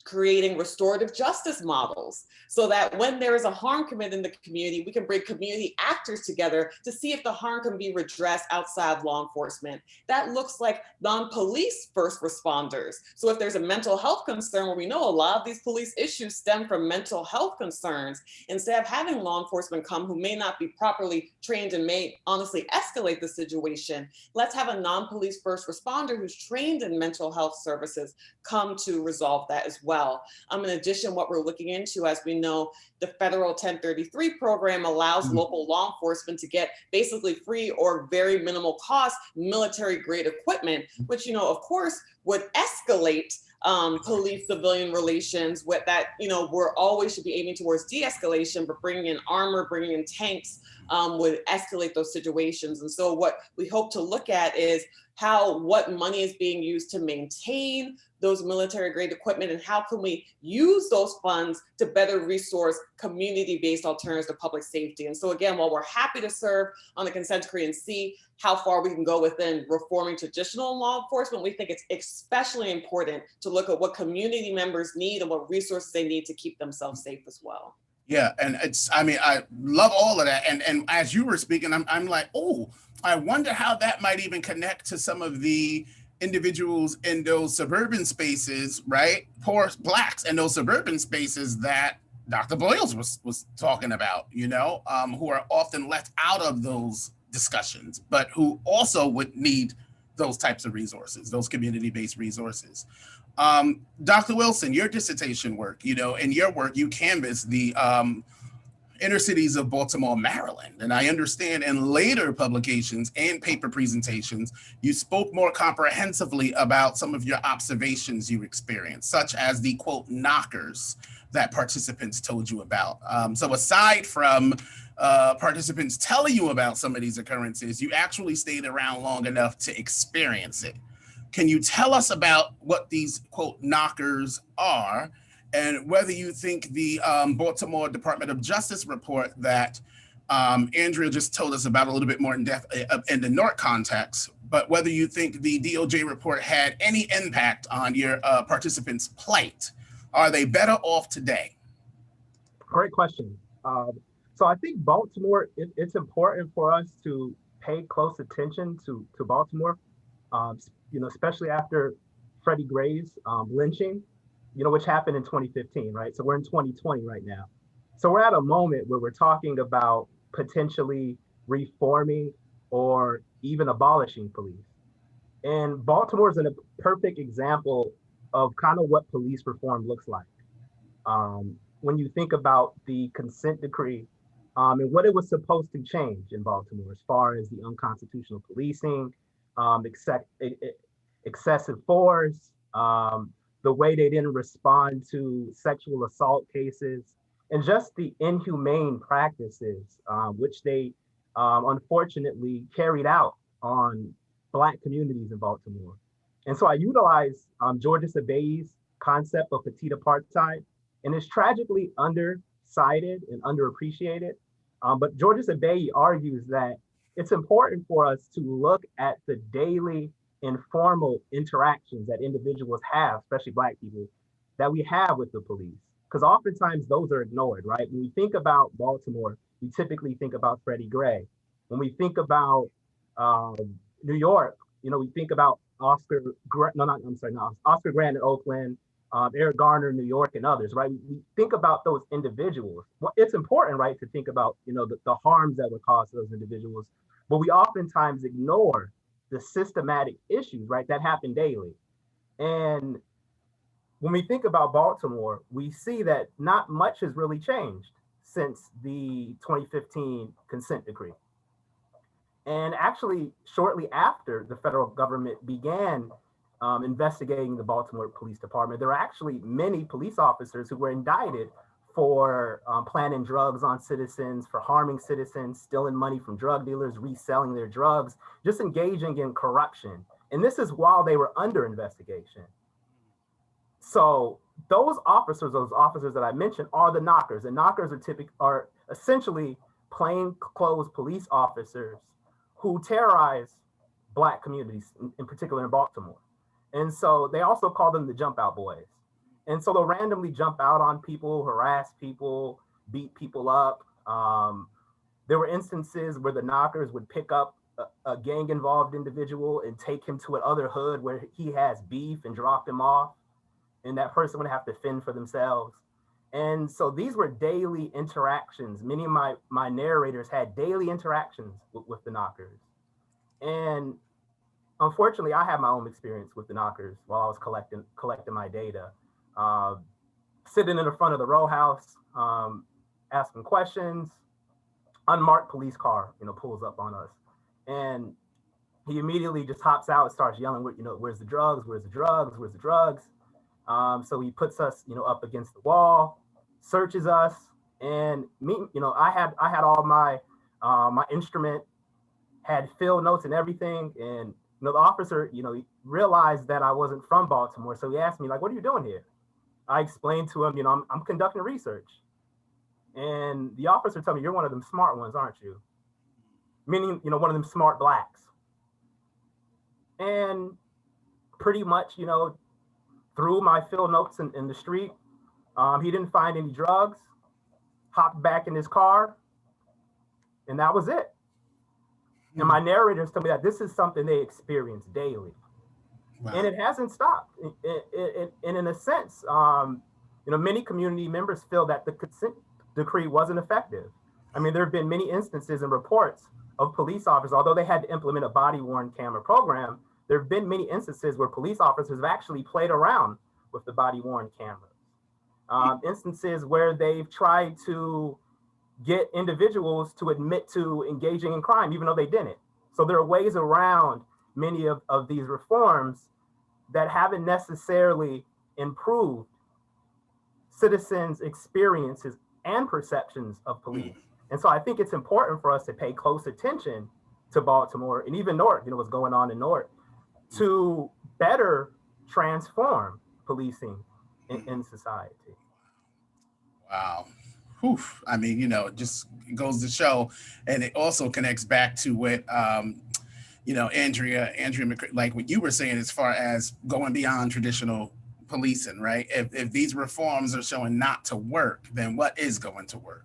creating restorative justice models so that when there is a harm committed in the community, we can bring community actors together to see if the harm can be redressed outside law enforcement. That looks like non-police first responders. So if there's a mental health concern, where we know a lot of these police issues stem from mental health concerns, instead of having law enforcement come who may not be properly trained and may honestly escalate the situation, let's have a non-police first responder who's trained in mental health services come to resolve that as well. In addition, what we're looking into, as we know, the federal 1033 program allows local law enforcement to get basically free or very minimal cost military grade equipment, which, of course, would escalate police civilian relations with that, we're always should be aiming towards de-escalation, but bringing in armor, bringing in tanks would escalate those situations. And so what we hope to look at is what money is being used to maintain those military grade equipment, and how can we use those funds to better resource community-based alternatives to public safety. And so again, while we're happy to serve on the consent decree and see how far we can go within reforming traditional law enforcement, we think it's especially important to look at what community members need and what resources they need to keep themselves safe as well. Yeah, and I love all of that. And as you were speaking, I'm like, oh, I wonder how that might even connect to some of the individuals in those suburban spaces, right? Poor Blacks in those suburban spaces that Dr. Boyles was talking about, who are often left out of those discussions, but who also would need those types of resources, those community-based resources. Dr. Wilson, your dissertation work, in your work, you canvass the inner cities of Baltimore, Maryland. And I understand in later publications and paper presentations, you spoke more comprehensively about some of your observations you experienced, such as the quote knockers that participants told you about. So aside from participants telling you about some of these occurrences, you actually stayed around long enough to experience it. Can you tell us about what these, quote, knockers are, and whether you think the Baltimore Department of Justice report that Andrea just told us about a little bit more in depth in the NORC context, but whether you think the DOJ report had any impact on your participants' plight? Are they better off today? Great question. So I think Baltimore, it's important for us to pay close attention to Baltimore, especially after Freddie Gray's lynching, which happened in 2015, right? So we're in 2020 right now. So we're at a moment where we're talking about potentially reforming or even abolishing police. And Baltimore is a perfect example of kind of what police reform looks like. When you think about the consent decree and what it was supposed to change in Baltimore, as far as the unconstitutional policing, excessive force, the way they didn't respond to sexual assault cases, and just the inhumane practices which they unfortunately carried out on Black communities in Baltimore. And so I utilize Georgia Sabey's concept of petite apartheid, and it's tragically undercited and underappreciated. But Georgia Sabey argues that it's important for us to look at the daily informal interactions that individuals have, especially Black people, that we have with the police. Because oftentimes those are ignored, right? When we think about Baltimore, we typically think about Freddie Gray. When we think about New York, we think about Oscar Grant in Oakland, Eric Garner in New York, and others, right? We think about those individuals. Well, it's important, right, to think about, the harms that were caused to those individuals, but we oftentimes ignore the systematic issues, right, that happen daily. And when we think about Baltimore, we see that not much has really changed since the 2015 consent decree. And actually, shortly after the federal government began investigating the Baltimore Police Department, there were actually many police officers who were indicted for planting drugs on citizens, for harming citizens, stealing money from drug dealers, reselling their drugs, just engaging in corruption. And this is while they were under investigation. So those officers that I mentioned are the knockers. And knockers are essentially plainclothes police officers who terrorize Black communities, in particular in Baltimore. And so they also call them the jump out boys. And so they'll randomly jump out on people, harass people, beat people up. There were instances where the knockers would pick up a gang involved individual and take him to another hood where he has beef and drop him off. And that person would have to fend for themselves. And so these were daily interactions. Many of my narrators had daily interactions with the knockers. And unfortunately, I had my own experience with the knockers while I was collecting my data. Sitting in the front of the row house, asking questions, unmarked police car, pulls up on us. And he immediately just hops out and starts yelling, where's the drugs? Where's the drugs? Where's the drugs? So he puts us, up against the wall, searches us, and me, I had all my my instrument, had field notes and everything, and the officer, he realized that I wasn't from Baltimore, so he asked me, like, what are you doing here? I explained to him, I'm conducting research, and the officer told me, you're one of them smart ones, aren't you? Meaning, one of them smart Blacks. And pretty much, threw my field notes in the street. He didn't find any drugs, hopped back in his car, and that was it. And my narrators tell me that this is something they experience daily. Wow. And it hasn't stopped. And in a sense, many community members feel that the consent decree wasn't effective. I mean, there have been many instances and reports of police officers, although they had to implement a body-worn camera program, there have been many instances where police officers have actually played around with the body-worn cameras. Instances where they've tried to get individuals to admit to engaging in crime, even though they didn't. So there are ways around many of these reforms that haven't necessarily improved citizens' experiences and perceptions of police. And so I think it's important for us to pay close attention to Baltimore and even North, what's going on in North, to better transform policing in society. Wow. Whew. I mean, it just goes to show, and it also connects back to what, Andrea McChristian, like what you were saying, as far as going beyond traditional policing, right? If these reforms are showing not to work, then what is going to work?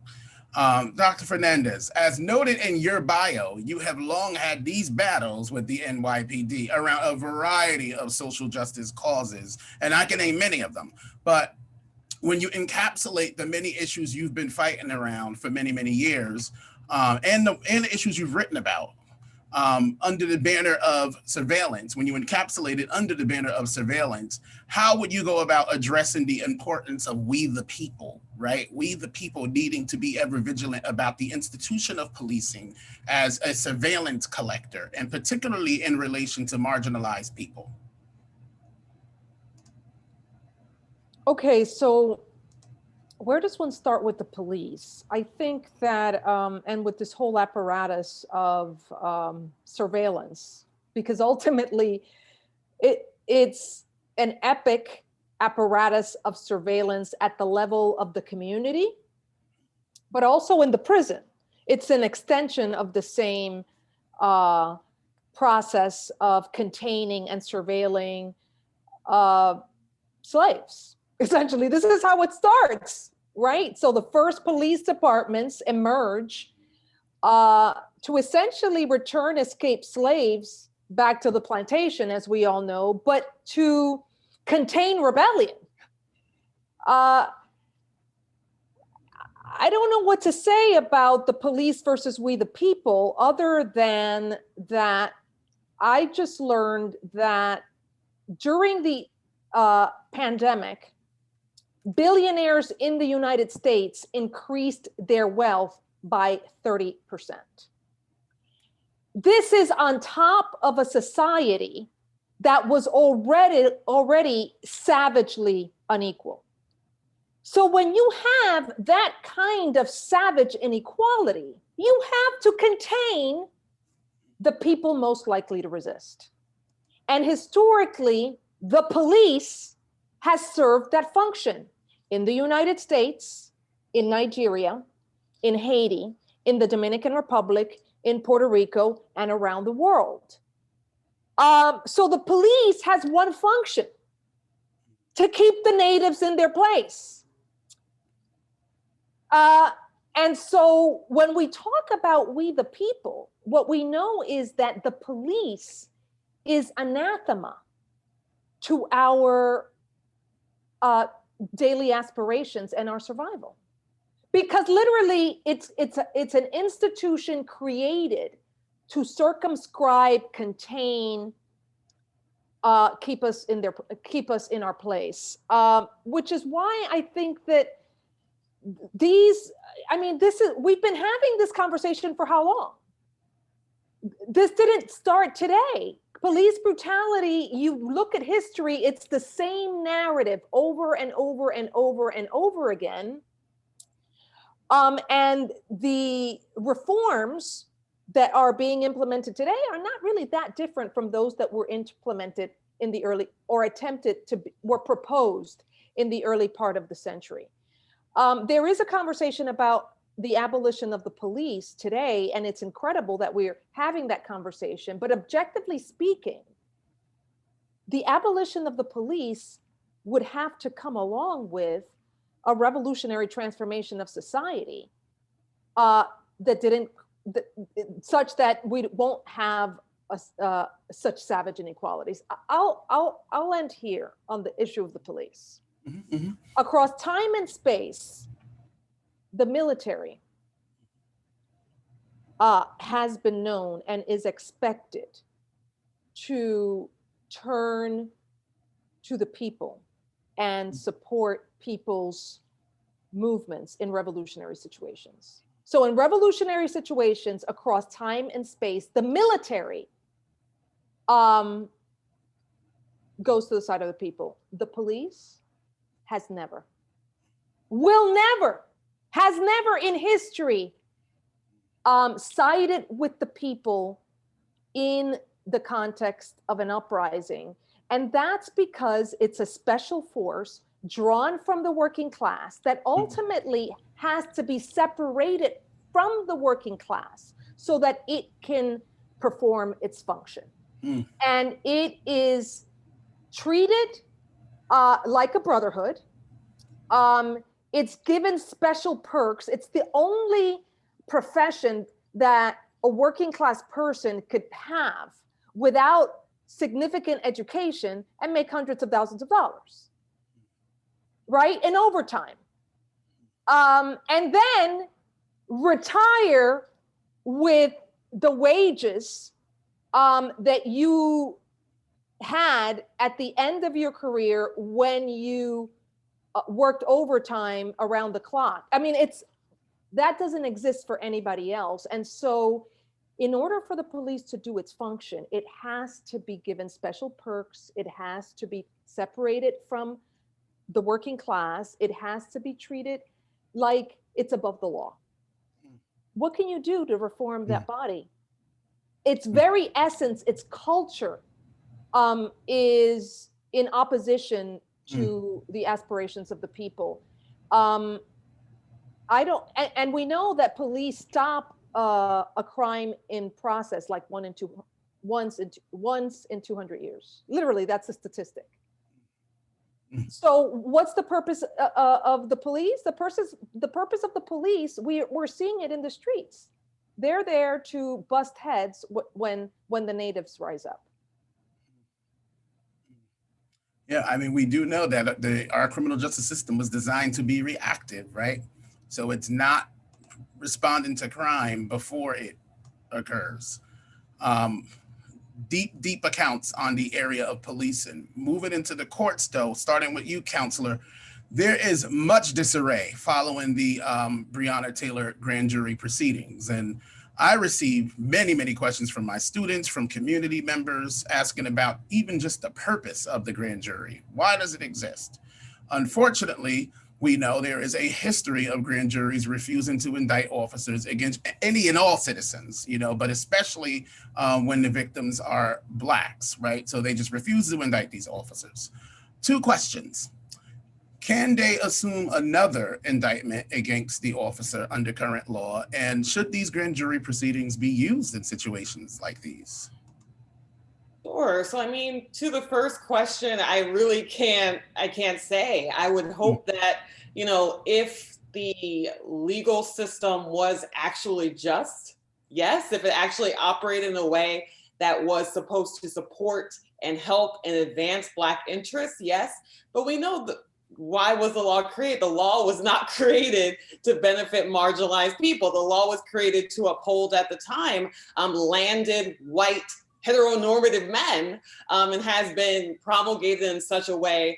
Dr. Fernandez, as noted in your bio, you have long had these battles with the NYPD around a variety of social justice causes, and I can name many of them. But when you encapsulate the many issues you've been fighting around for many, many years, and the issues you've written about, under the banner of surveillance, when you encapsulate it under the banner of surveillance, how would you go about addressing the importance of we the people, right? We the people needing to be ever vigilant about the institution of policing as a surveillance collector, and particularly in relation to marginalized people? Okay, so where does one start with the police? I think that, and with this whole apparatus of surveillance, because ultimately it's an epic apparatus of surveillance at the level of the community, but also in the prison. It's an extension of the same process of containing and surveilling slaves. Essentially, this is how it starts, right? So the first police departments emerge to essentially return escaped slaves back to the plantation, as we all know, but to contain rebellion. I don't know what to say about the police versus we the people, other than that I just learned that during the pandemic, billionaires in the United States increased their wealth by 30%. This is on top of a society that was already savagely unequal. So when you have that kind of savage inequality, you have to contain the people most likely to resist. And historically, the police has served that function in the United States, in Nigeria, in Haiti, in the Dominican Republic, in Puerto Rico, and around the world. So the police has one function: to keep the natives in their place. And so when we talk about we the people, what we know is that the police is anathema to our daily aspirations and our survival, because literally it's an institution created to circumscribe, contain, keep us in our place, which is why I think that we've been having this conversation for how long? This didn't start today. Police brutality, you look at history, it's the same narrative over and over and over and over again. And the reforms that are being implemented today are not really that different from those that were implemented in the early, or were proposed in the early part of the century. There is a conversation about the abolition of the police today, and it's incredible that we're having that conversation. But objectively speaking, the abolition of the police would have to come along with a revolutionary transformation of society such that we won't have such savage inequalities. I'll end here on the issue of the police. Mm-hmm. Across time and space, the military has been known and is expected to turn to the people and support people's movements in revolutionary situations. So in revolutionary situations across time and space, the military goes to the side of the people. The police has never, will never, has never in history sided with the people in the context of an uprising. And that's because it's a special force drawn from the working class that ultimately has to be separated from the working class so that it can perform its function. And it is treated like a brotherhood. It's given special perks. It's the only profession that a working class person could have without significant education and make hundreds of thousands of dollars, right? In overtime. And then retire with the wages that you had at the end of your career when you worked overtime around the clock. I mean, that doesn't exist for anybody else. And so in order for the police to do its function, it has to be given special perks. It has to be separated from the working class. It has to be treated like it's above the law. What can you do to reform that body? Its very essence, its culture is in opposition to the aspirations of the people. And we know that police stop a crime in process like once in 200 years. Literally, that's a statistic. So what's the purpose of the police? The purpose of the police, we're seeing it in the streets. They're there to bust heads when the natives rise up. Yeah, I mean, we do know that our criminal justice system was designed to be reactive, right? So it's not responding to crime before it occurs. Deep accounts on the area of policing. Moving into the courts, though, starting with you, counselor, there is much disarray following the Breonna Taylor grand jury proceedings. And I received many questions from my students, from community members, asking about even just the purpose of the grand jury. Why does it exist? Unfortunately, we know there is a history of grand juries refusing to indict officers against any and all citizens, but especially when the victims are Blacks, right? So they just refuse to indict these officers. 2 questions. Can they assume another indictment against the officer under current law? And should these grand jury proceedings be used in situations like these? Sure. So, I mean, to the first question, I can't say. I would hope that, if the legal system was actually just, yes, if it actually operated in a way that was supposed to support and help and advance Black interests, yes. But we know that. Why was the law created? The law was not created to benefit marginalized people. The law was created to uphold, at the time, landed white heteronormative men, and has been promulgated in such a way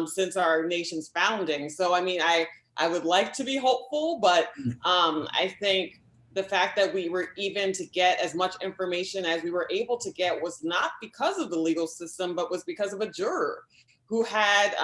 since our nation's founding. So, I mean, I would like to be hopeful, but I think the fact that we were even to get as much information as we were able to get was not because of the legal system, but was because of a juror who had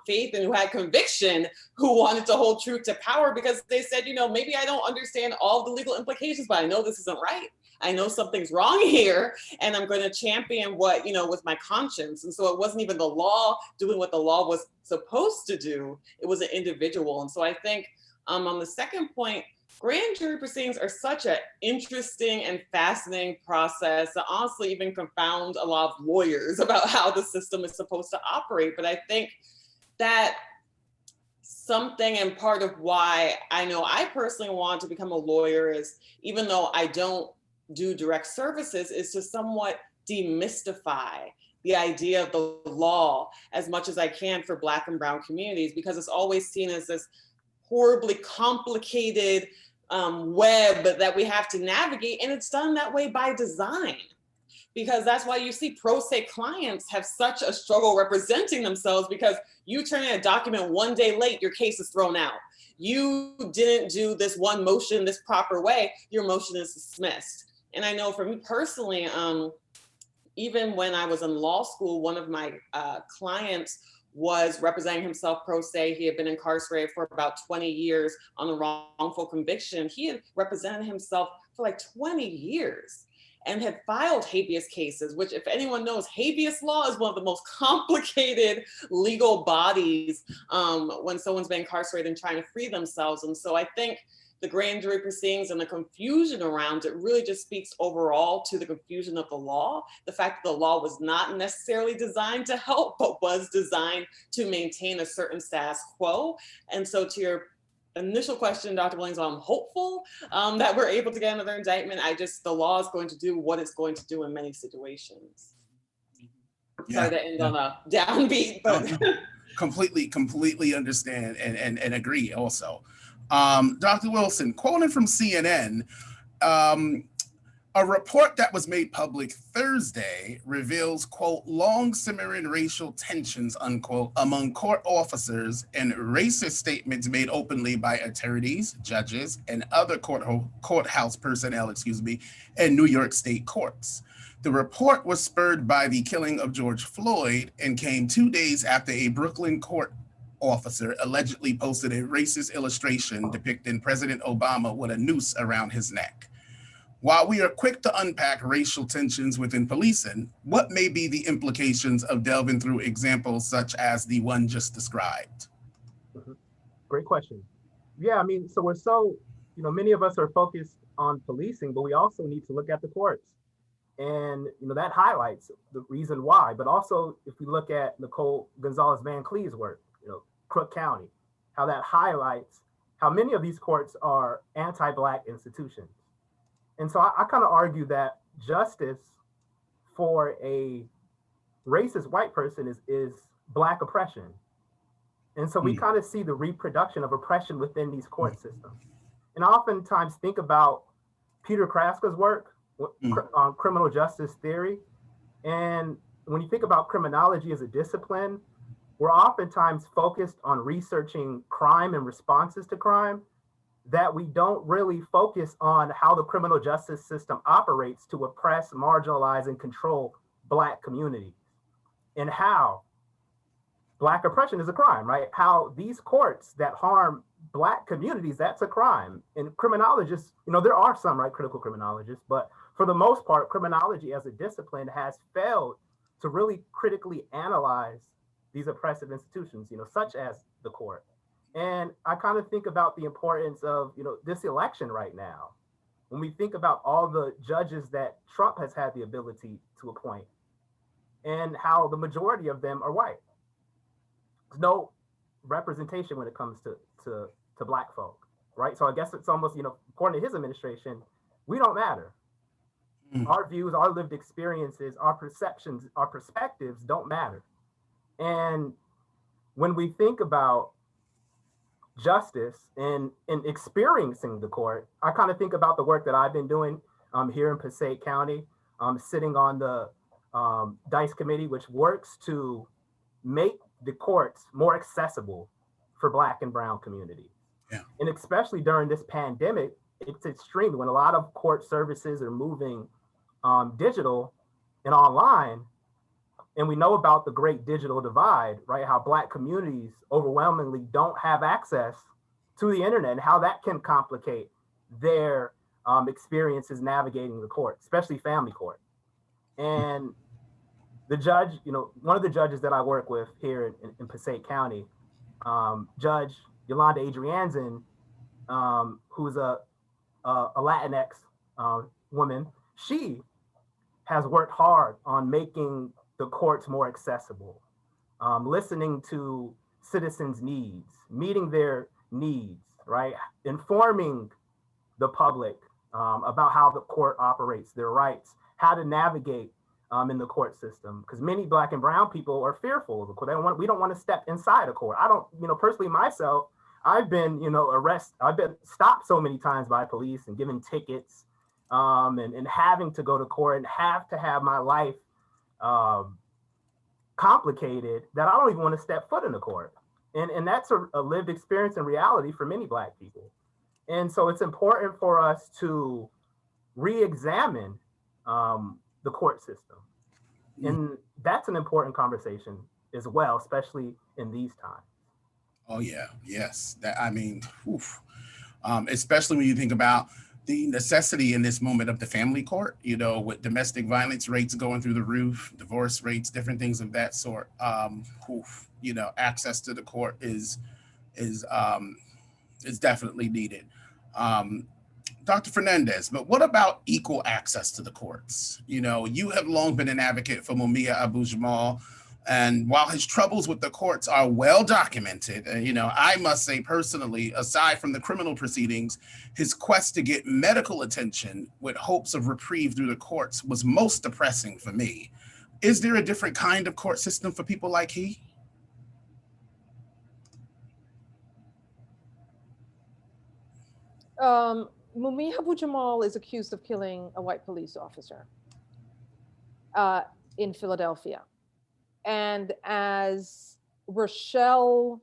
faith and who had conviction, who wanted to hold truth to power, because they said, maybe I don't understand all the legal implications, but I know this isn't right. I know something's wrong here, and I'm going to champion what, with my conscience. And so it wasn't even the law doing what the law was supposed to do. It was an individual. And so I think on the second point, grand jury proceedings are such an interesting and fascinating process that honestly even confound a lot of lawyers about how the system is supposed to operate. But I think that something, and part of why I know I personally want to become a lawyer is, even though I don't do direct services, is to somewhat demystify the idea of the law as much as I can for Black and Brown communities, because it's always seen as this horribly complicated web that we have to navigate. And it's done that way by design, because that's why you see pro se clients have such a struggle representing themselves, because you turn in a document one day late, your case is thrown out. You didn't do this one motion this proper way, your motion is dismissed. And I know for me personally, even when I was in law school, one of my clients was representing himself pro se. He had been incarcerated for about 20 years on a wrongful conviction. He had represented himself for like 20 years and had filed habeas cases, which, if anyone knows, habeas law is one of the most complicated legal bodies when someone's been incarcerated and trying to free themselves. And so I think the grand jury proceedings and the confusion around it really just speaks overall to the confusion of the law. The fact that the law was not necessarily designed to help, but was designed to maintain a certain status quo. And so to your initial question, Dr. Williams, I'm hopeful that we're able to get another indictment. The law is going to do what it's going to do in many situations. Sorry to end on a downbeat, but completely understand and agree also. Dr. Wilson, quoting from CNN, a report that was made public Thursday reveals, quote, long simmering racial tensions, unquote, among court officers and racist statements made openly by attorneys, judges, and other courthouse personnel, in New York State courts. The report was spurred by the killing of George Floyd and came 2 days after a Brooklyn court officer allegedly posted a racist illustration depicting President Obama with a noose around his neck. While we are quick to unpack racial tensions within policing, what may be the implications of delving through examples such as the one just described? Great question. Yeah, I mean, so we're so, many of us are focused on policing, but we also need to look at the courts. And, that highlights the reason why. But also, if we look at Nicole Gonzalez Van Clee's work, Crook County, how that highlights how many of these courts are anti-Black institutions. And so I kind of argue that justice for a racist white person is Black oppression. And so we kind of see the reproduction of oppression within these court systems. And I oftentimes think about Peter Kraska's work on criminal justice theory. And when you think about criminology as a discipline, we're oftentimes focused on researching crime and responses to crime, that we don't really focus on how the criminal justice system operates to oppress, marginalize, and control Black communities, and how Black oppression is a crime, right? How these courts that harm Black communities, that's a crime. And criminologists, there are some, right, critical criminologists, but for the most part, criminology as a discipline has failed to really critically analyze these oppressive institutions, such as the court. And I kind of think about the importance of, this election right now. When we think about all the judges that Trump has had the ability to appoint and how the majority of them are white. There's no representation when it comes to Black folk, right? So I guess it's almost, according to his administration, we don't matter. Our views, our lived experiences, our perceptions, our perspectives don't matter. And when we think about justice and experiencing the court, I kind of think about the work that I've been doing here in Passaic County, sitting on the DICE committee, which works to make the courts more accessible for Black and brown communities. Yeah. And especially during this pandemic, it's extreme when a lot of court services are moving digital and online. And we know about the great digital divide, right? How Black communities overwhelmingly don't have access to the internet, and how that can complicate their experiences navigating the court, especially family court. And the judge, one of the judges that I work with here in Passaic County, Judge Yolanda Adrianzan, who's a Latinx woman, she has worked hard on making the courts more accessible, listening to citizens' needs, meeting their needs, right? Informing the public about how the court operates, their rights, how to navigate in the court system. Because many Black and brown people are fearful of the court. We don't want to step inside a court. I don't, personally myself, I've been, I've been stopped so many times by police and given tickets and having to go to court and have to have my life complicated that I don't even want to step foot in the court. And that's a lived experience and reality for many Black people. And so it's important for us to re-examine the court system. And that's an important conversation as well, especially in these times. Oh yeah, yes. Especially when you think about the necessity in this moment of the family court, you know, with domestic violence rates going through the roof, divorce rates, different things of that sort. You know, access to the court is definitely needed. Dr. Fernandez, but what about equal access to the courts? You know, you have long been an advocate for Mumia Abu-Jamal, and while his troubles with the courts are well documented, you know, I must say personally, aside from the criminal proceedings, his quest to get medical attention with hopes of reprieve through the courts was most depressing for me. Is there a different kind of court system for people like he? Mumia Abu-Jamal is accused of killing a white police officer in Philadelphia. And as Rochelle,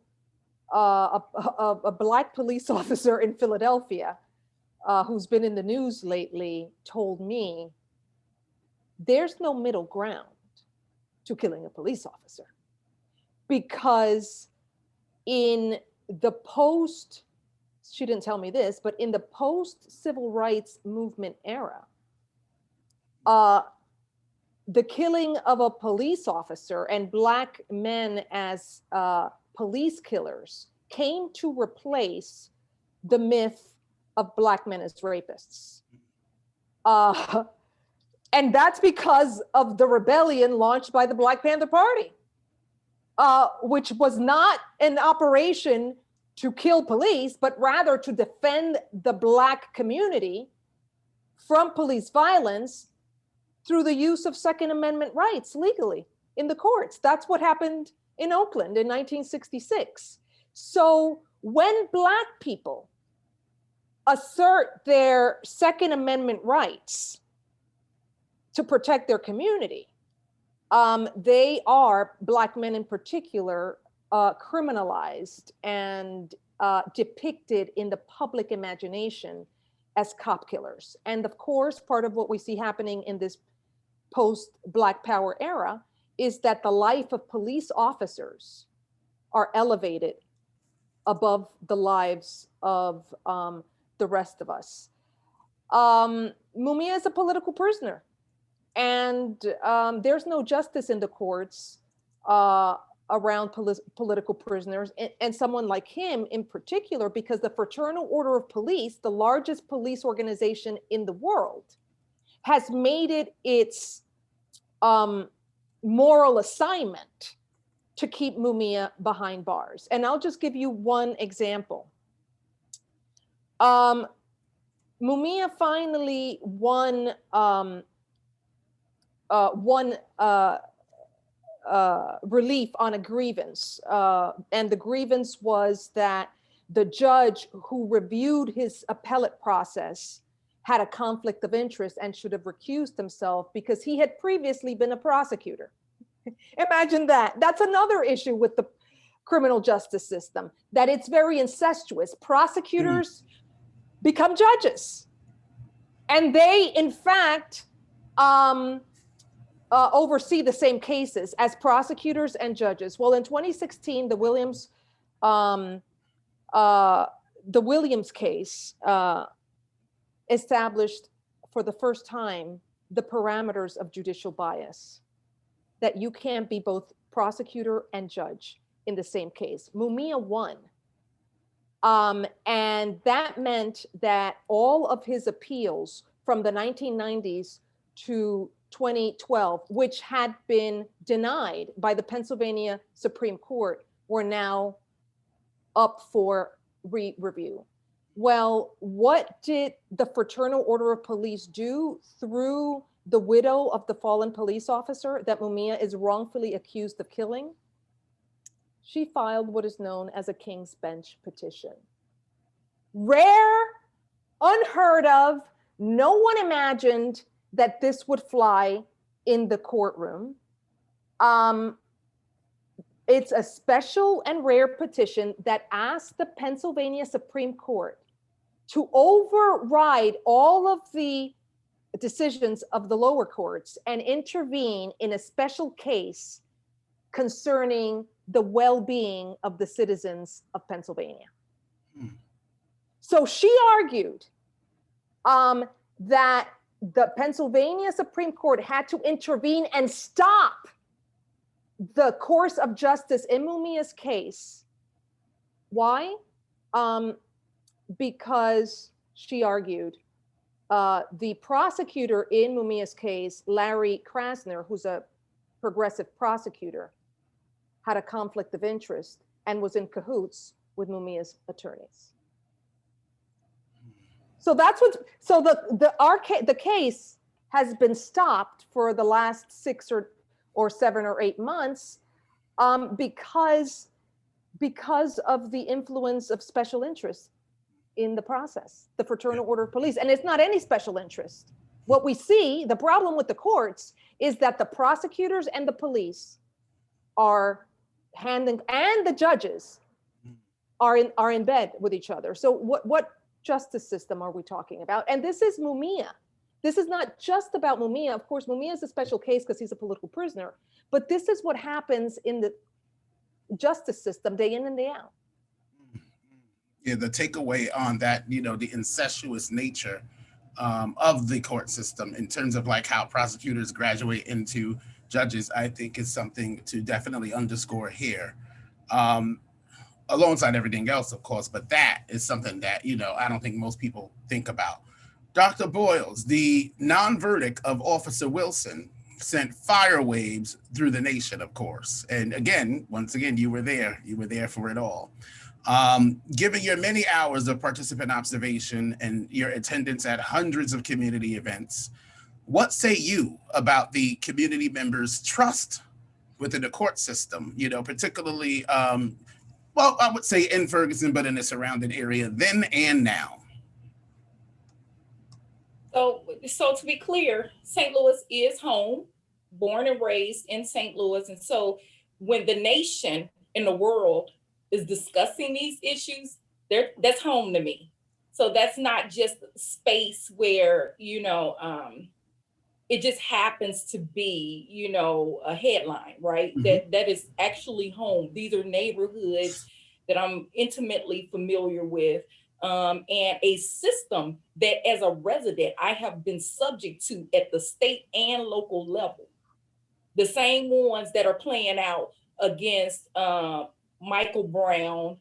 a Black police officer in Philadelphia, who's been in the news lately, told me, there's no middle ground to killing a police officer. Because in the post, she didn't tell me this, but in the post-civil rights movement era, the killing of a police officer and Black men as police killers came to replace the myth of Black men as rapists. And that's because of the rebellion launched by the Black Panther Party, which was not an operation to kill police, but rather to defend the Black community from police violence through the use of Second Amendment rights legally in the courts. That's what happened in Oakland in 1966. So when Black people assert their Second Amendment rights to protect their community, they are, Black men in particular, criminalized and depicted in the public imagination as cop killers. And of course, part of what we see happening in this post-Black Power era is that the life of police officers are elevated above the lives of the rest of us. Mumia is a political prisoner, and there's no justice in the courts around political prisoners, and someone like him in particular, because the Fraternal Order of Police, the largest police organization in the world, has made it its moral assignment to keep Mumia behind bars. And I'll just give you one example. Mumia finally won relief on a grievance. And the grievance was that the judge who reviewed his appellate process had a conflict of interest and should have recused himself because he had previously been a prosecutor. Imagine that. That's another issue with the criminal justice system, that it's very incestuous. Prosecutors become judges. And they, in fact, oversee the same cases as prosecutors and judges. Well, in 2016, the Williams case established for the first time the parameters of judicial bias, that you can't be both prosecutor and judge in the same case. Mumia won. And that meant that all of his appeals from the 1990s to 2012, which had been denied by the Pennsylvania Supreme Court, were now up for re-review. Well, what did the Fraternal Order of Police do through the widow of the fallen police officer that Mumia is wrongfully accused of killing? She filed what is known as a King's Bench petition. Rare, unheard of, no one imagined that this would fly in the courtroom. It's a special and rare petition that asked the Pennsylvania Supreme Court to override all of the decisions of the lower courts and intervene in a special case concerning the well-being of the citizens of Pennsylvania. So she argued that the Pennsylvania Supreme Court had to intervene and stop the course of justice in Mumia's case. Why? Because she argued the prosecutor in Mumia's case, Larry Krasner, who's a progressive prosecutor, had a conflict of interest and was in cahoots with Mumia's attorneys. So that's what. So the case has been stopped for the last 6 or 7 or 8 months because of the influence of special interests in the process, the Fraternal Order of Police. And it's not any special interest. What we see, the problem with the courts is that the prosecutors and the police are and the judges are in bed with each other. So what justice system are we talking about? And this is Mumia. This is not just about Mumia. Of course, Mumia is a special case because he's a political prisoner, but this is what happens in the justice system day in and day out. Yeah, the takeaway on that, the incestuous nature of the court system in terms of like how prosecutors graduate into judges, I think is something to definitely underscore here. Alongside everything else, of course, but that is something that, I don't think most people think about. Dr. Boyles, the non-verdict of Officer Wilson sent fire waves through the nation, of course. And once again, you were there for it all. Given your many hours of participant observation and your attendance at hundreds of community events, what say you about the community members' trust within the court system, particularly, well, I would say in Ferguson, but in the surrounding area then and now? So to be clear, St. Louis is home, born and raised in St. Louis. And so when the nation and the world is discussing these issues, that's home to me. So that's not just space where, it just happens to be, a headline, right? Mm-hmm. That is actually home. These are neighborhoods that I'm intimately familiar with, and a system that as a resident, I have been subject to at the state and local level. The same ones that are playing out against Michael Brown,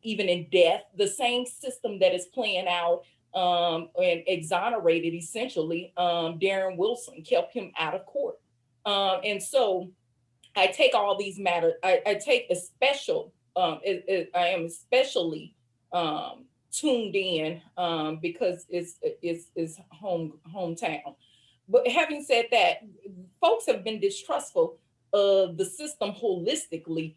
even in death, the same system that is playing out and exonerated essentially Darren Wilson, kept him out of court. And so I take all these matters, I take a special, I am especially tuned in because it's hometown. But having said that, folks have been distrustful of the system holistically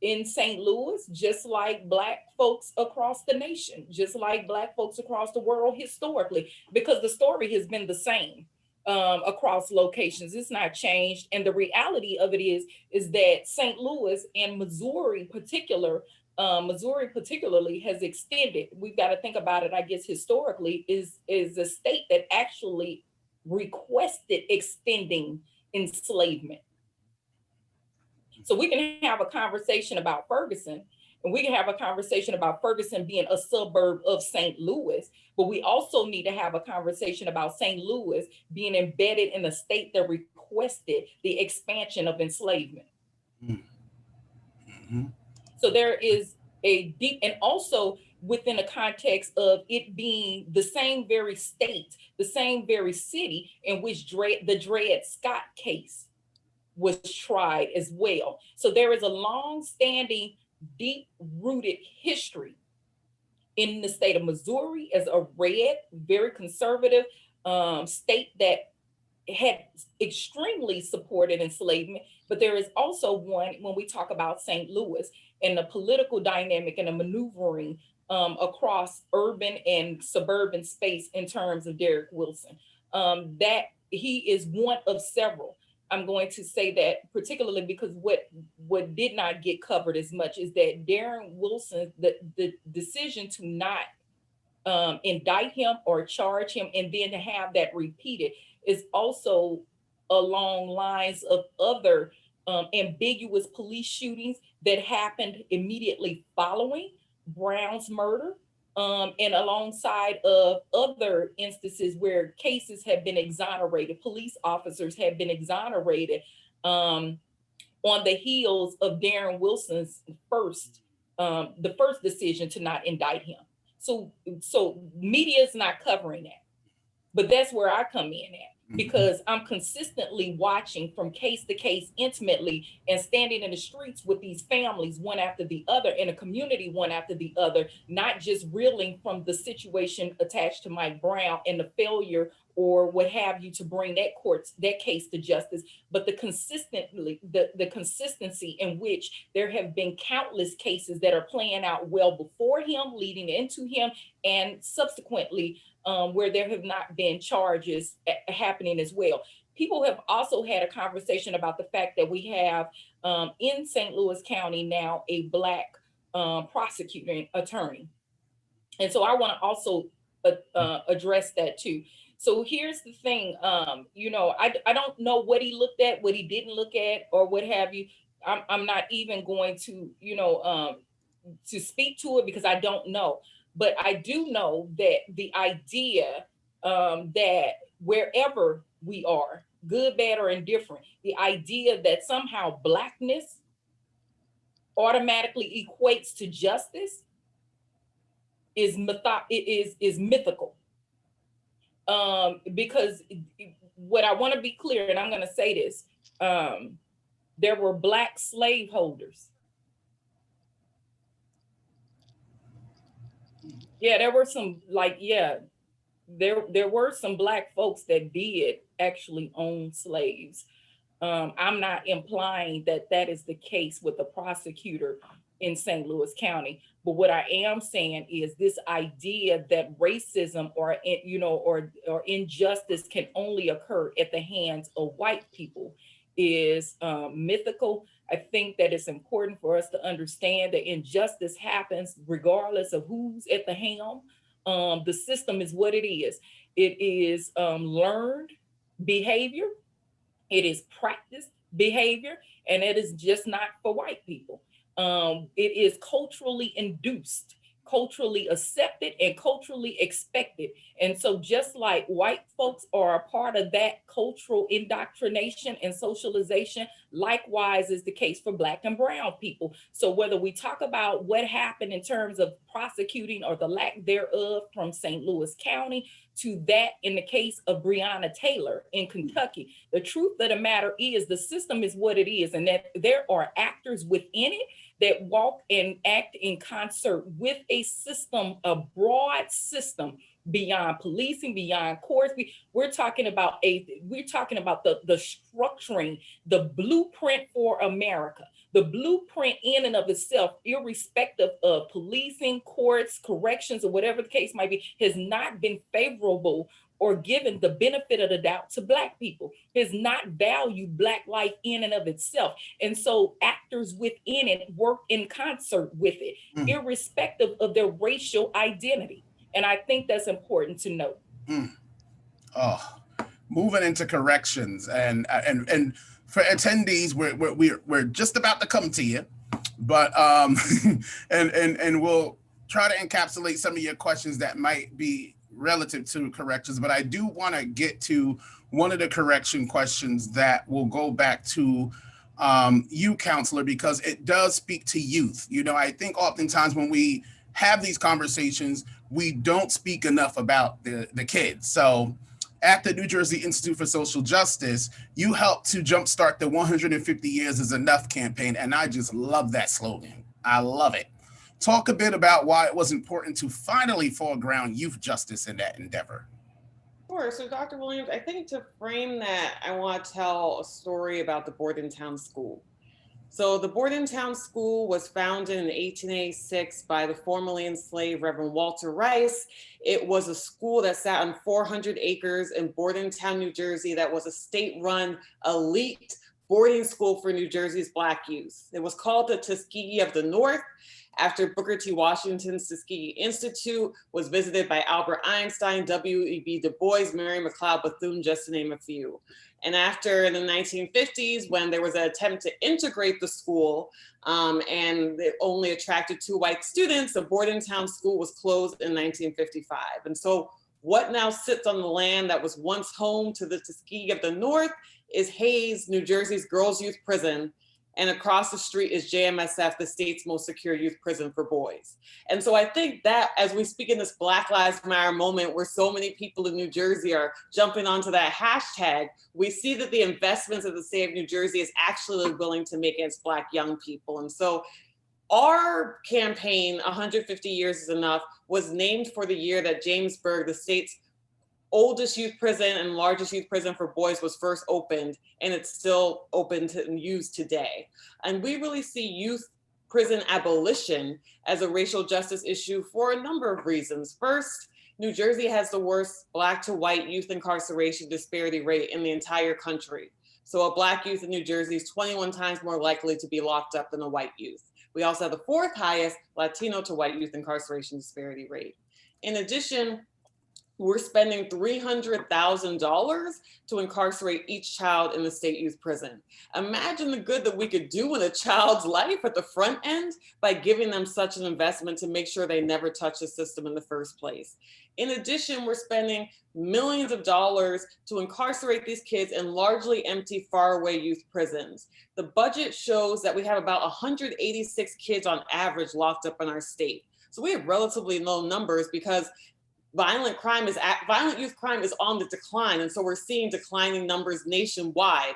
in St. Louis, just like Black folks across the nation, just like Black folks across the world historically, because the story has been the same across locations. It's not changed. And the reality of it is that St. Louis and Missouri particularly has extended. We've got to think about it, I guess, historically, is a state that actually requested extending enslavement. So we can have a conversation about Ferguson, and we can have a conversation about Ferguson being a suburb of St. Louis, but we also need to have a conversation about St. Louis being embedded in a state that requested the expansion of enslavement. Mm-hmm. So there is a deep, and also within the context of it being the same very state, the same very city in which the Dred Scott case was tried as well. So there is a long-standing, deep-rooted history in the state of Missouri as a red, very conservative state that had extremely supported enslavement. But there is also one when we talk about St. Louis and the political dynamic and the maneuvering across urban and suburban space in terms of Derek Wilson, that he is one of several. I'm going to say that particularly because what did not get covered as much is that Darren Wilson, the decision to not indict him or charge him and then to have that repeated is also along lines of other ambiguous police shootings that happened immediately following Brown's murder and alongside of other instances where cases have been exonerated, police officers have been exonerated on the heels of Darren Wilson's the first decision to not indict him. So media is not covering that, but that's where I come in at, because I'm consistently watching from case to case intimately and standing in the streets with these families one after the other, in a community one after the other, not just reeling from the situation attached to Mike Brown and the failure or what have you to bring that case to justice, but the consistency in which there have been countless cases that are playing out well before him, leading into him, and subsequently where there have not been charges happening as well. People have also had a conversation about the fact that we have in St. Louis County now a Black prosecuting attorney. And so I want to also address that too. So here's the thing, I don't know what he looked at, what he didn't look at, or what have you. I'm not even going to, to speak to it because I don't know. But I do know that the idea that wherever we are, good, bad, or indifferent, the idea that somehow Blackness automatically equates to justice is mythical. Because what I want to be clear, and I'm going to say this, there were Black slaveholders. Yeah, there were some, there were some Black folks that did actually own slaves. I'm not implying that that is the case with the prosecutor in St. Louis County. But what I am saying is this idea that racism or injustice can only occur at the hands of white people is mythical. I think that it's important for us to understand that injustice happens regardless of who's at the helm. The system is what it is. It is learned behavior. It is practiced behavior, and it is just not for white people. It is culturally induced, culturally accepted, and culturally expected. And so just like white folks are a part of that cultural indoctrination and socialization, likewise is the case for Black and brown people. So whether we talk about what happened in terms of prosecuting or the lack thereof from St. Louis County to that in the case of Breonna Taylor in Kentucky, the truth of the matter is the system is what it is, and that there are actors within it that walk and act in concert with a system, a broad system beyond policing, beyond courts. We're talking about the structuring, the blueprint for America. The blueprint in and of itself, irrespective of policing, courts, corrections, or whatever the case might be, has not been favorable or given the benefit of the doubt to Black people, has not valued Black life in and of itself. And so actors within it work in concert with it, irrespective of their racial identity. And I think that's important to note. Oh, moving into corrections and for attendees, we're just about to come to you, but and we'll try to encapsulate some of your questions that might be relative to corrections. But I do want to get to one of the correction questions that will go back to you, counselor, because it does speak to youth. I think oftentimes when we have these conversations, we don't speak enough about the kids. So at the New Jersey Institute for Social Justice, you helped to jumpstart the 150 Years is Enough campaign. And I just love that slogan. I love it. Talk a bit about why it was important to finally foreground youth justice in that endeavor. Sure. So Dr. Williams, I think to frame that, I want to tell a story about the Bordentown School. So the Bordentown School was founded in 1886 by the formerly enslaved Reverend Walter Rice. It was a school that sat on 400 acres in Bordentown, New Jersey, that was a state-run elite boarding school for New Jersey's Black youth. It was called the Tuskegee of the North after Booker T. Washington's Tuskegee Institute was visited by Albert Einstein, W.E.B. Du Bois, Mary McLeod Bethune, just to name a few. And after in the 1950s, when there was an attempt to integrate the school and it only attracted 2 white students, the Bordentown School was closed in 1955. And so what now sits on the land that was once home to the Tuskegee of the North is Hayes, New Jersey's girls' youth prison. And across the street is JMSF, the state's most secure youth prison for boys. And so I think that as we speak in this Black Lives Matter moment where so many people in New Jersey are jumping onto that hashtag, we see that the investments that the state of New Jersey is actually willing to make against Black young people. And so our campaign, 150 Years is Enough, was named for the year that Jamesburg, the state's oldest youth prison and largest youth prison for boys, was first opened, and it's still open and used today. And we really see youth prison abolition as a racial justice issue for a number of reasons. First, New Jersey has the worst Black to white youth incarceration disparity rate in the entire country. So a Black youth in New Jersey is 21 times more likely to be locked up than a white youth. We also have the 4th highest Latino to white youth incarceration disparity rate. In addition, we're spending $300,000 to incarcerate each child in the state youth prison. Imagine the good that we could do in a child's life at the front end by giving them such an investment to make sure they never touch the system in the first place. In addition, we're spending millions of dollars to incarcerate these kids in largely empty, faraway youth prisons. The budget shows that we have about 186 kids on average locked up in our state. So we have relatively low numbers because violent youth crime is on the decline. And so we're seeing declining numbers nationwide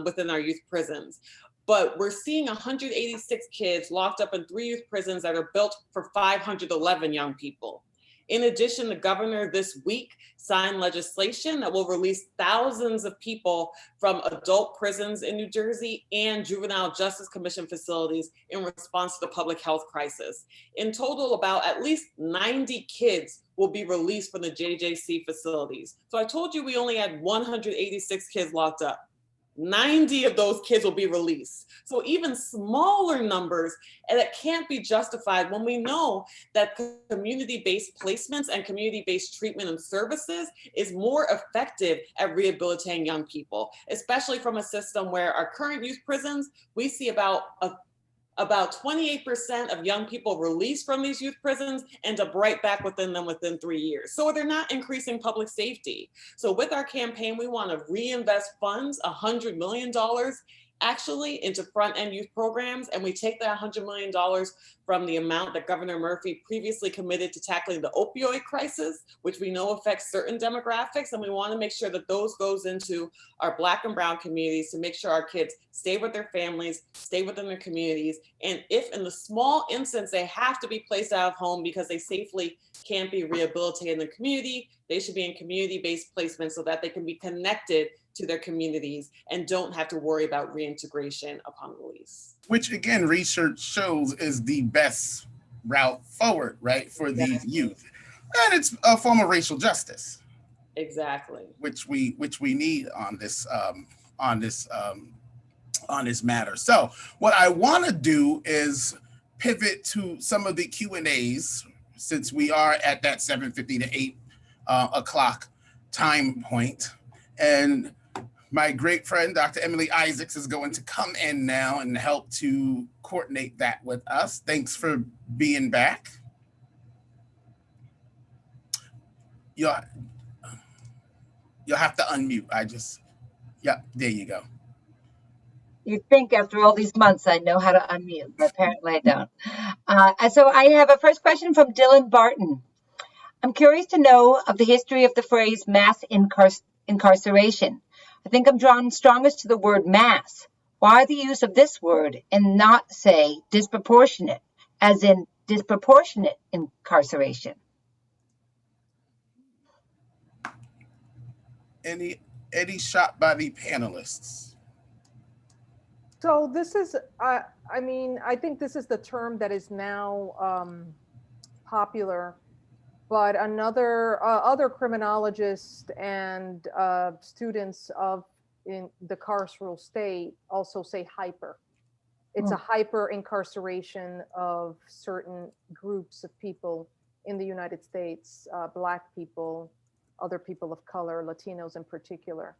within our youth prisons. But we're seeing 186 kids locked up in 3 youth prisons that are built for 511 young people. In addition, the governor this week signed legislation that will release thousands of people from adult prisons in New Jersey and juvenile justice commission facilities in response to the public health crisis. In total, about at least 90 kids will be released from the JJC facilities. So I told you we only had 186 kids locked up. 90 of those kids will be released. So even smaller numbers, and that can't be justified when we know that community-based placements and community-based treatment and services is more effective at rehabilitating young people, especially from a system where our current youth prisons, we see about 28% of young people released from these youth prisons end up right back within them within 3 years. So they're not increasing public safety. So with our campaign, we want to reinvest funds, $100 million actually into front-end youth programs. And we take that $100 million from the amount that Governor Murphy previously committed to tackling the opioid crisis, which we know affects certain demographics. And we want to make sure that those goes into our Black and brown communities to make sure our kids stay with their families, stay within their communities. And if in the small instance, they have to be placed out of home because they safely can't be rehabilitated in the community, they should be in community-based placement so that they can be connected to their communities and don't have to worry about reintegration upon release. Which again, research shows is the best route forward, right, for these youth. And it's a form of racial justice. Exactly. Which we need on this matter. So what I want to do is pivot to some of the Q&As since we are at that 7:50 to 8 o'clock time point. And my great friend, Dr. Emily Isaacs, is going to come in now and help to coordinate that with us. Thanks for being back. You'll have to unmute. There you go. You'd think after all these months I know how to unmute, but apparently I don't. So I have a first question from Dylan Barton. I'm curious to know of the history of the phrase mass incarceration. I think I'm drawn strongest to the word mass. Why the use of this word and not, say, disproportionate, as in disproportionate incarceration? Any shot by the panelists? So this is, I think this is the term that is now popular, but other criminologists and students in the carceral state also say hyper. It's a hyper incarceration of certain groups of people in the United States, Black people, other people of color, Latinos in particular.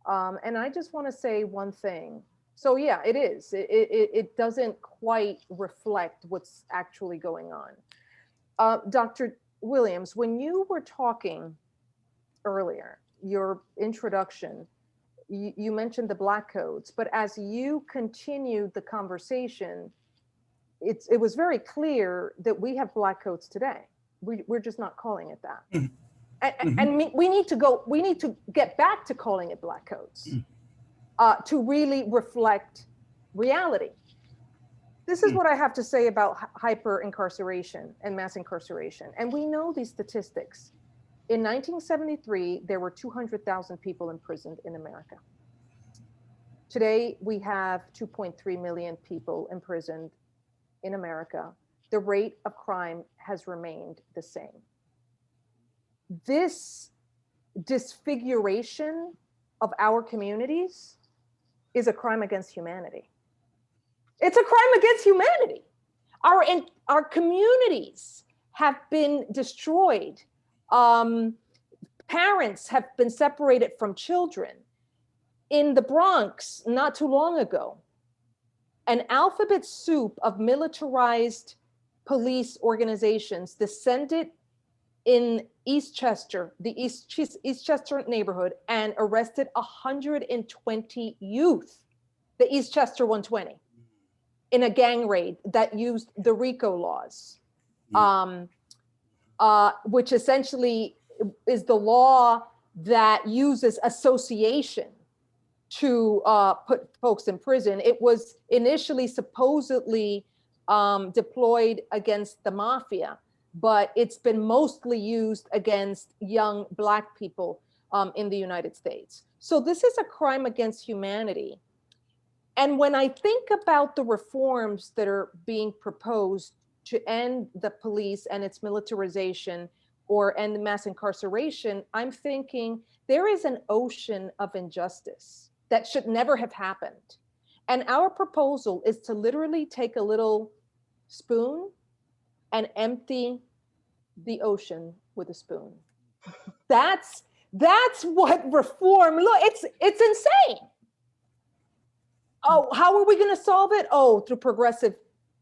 And I just want to say one thing. So yeah, it is. It doesn't quite reflect what's actually going on. Dr. Williams, when you were talking earlier, your introduction, you mentioned the Black codes, but as you continued the conversation, it was very clear that we have Black codes today. We're just not calling it that. Mm-hmm. And we need to get back to calling it Black codes to really reflect reality. This is what I have to say about hyper incarceration and mass incarceration. And we know these statistics. In 1973, there were 200,000 people imprisoned in America. Today, we have 2.3 million people imprisoned in America. The rate of crime has remained the same. This disfiguration of our communities is a crime against humanity. It's a crime against humanity. Our communities have been destroyed. Parents have been separated from children. In the Bronx, not too long ago, an alphabet soup of militarized police organizations descended in Eastchester, the Eastchester neighborhood, and arrested 120 youth, the Eastchester 120, in a gang raid that used the RICO laws, which essentially is the law that uses association to put folks in prison. It was initially supposedly deployed against the mafia, but it's been mostly used against young Black people in the United States. So this is a crime against humanity. And when I think about the reforms that are being proposed to end the police and its militarization or end the mass incarceration, I'm thinking there is an ocean of injustice that should never have happened. And our proposal is to literally take a little spoon and empty the ocean with a spoon. That's what reform, look, it's insane. Oh, how are we going to solve it? Oh, through progressive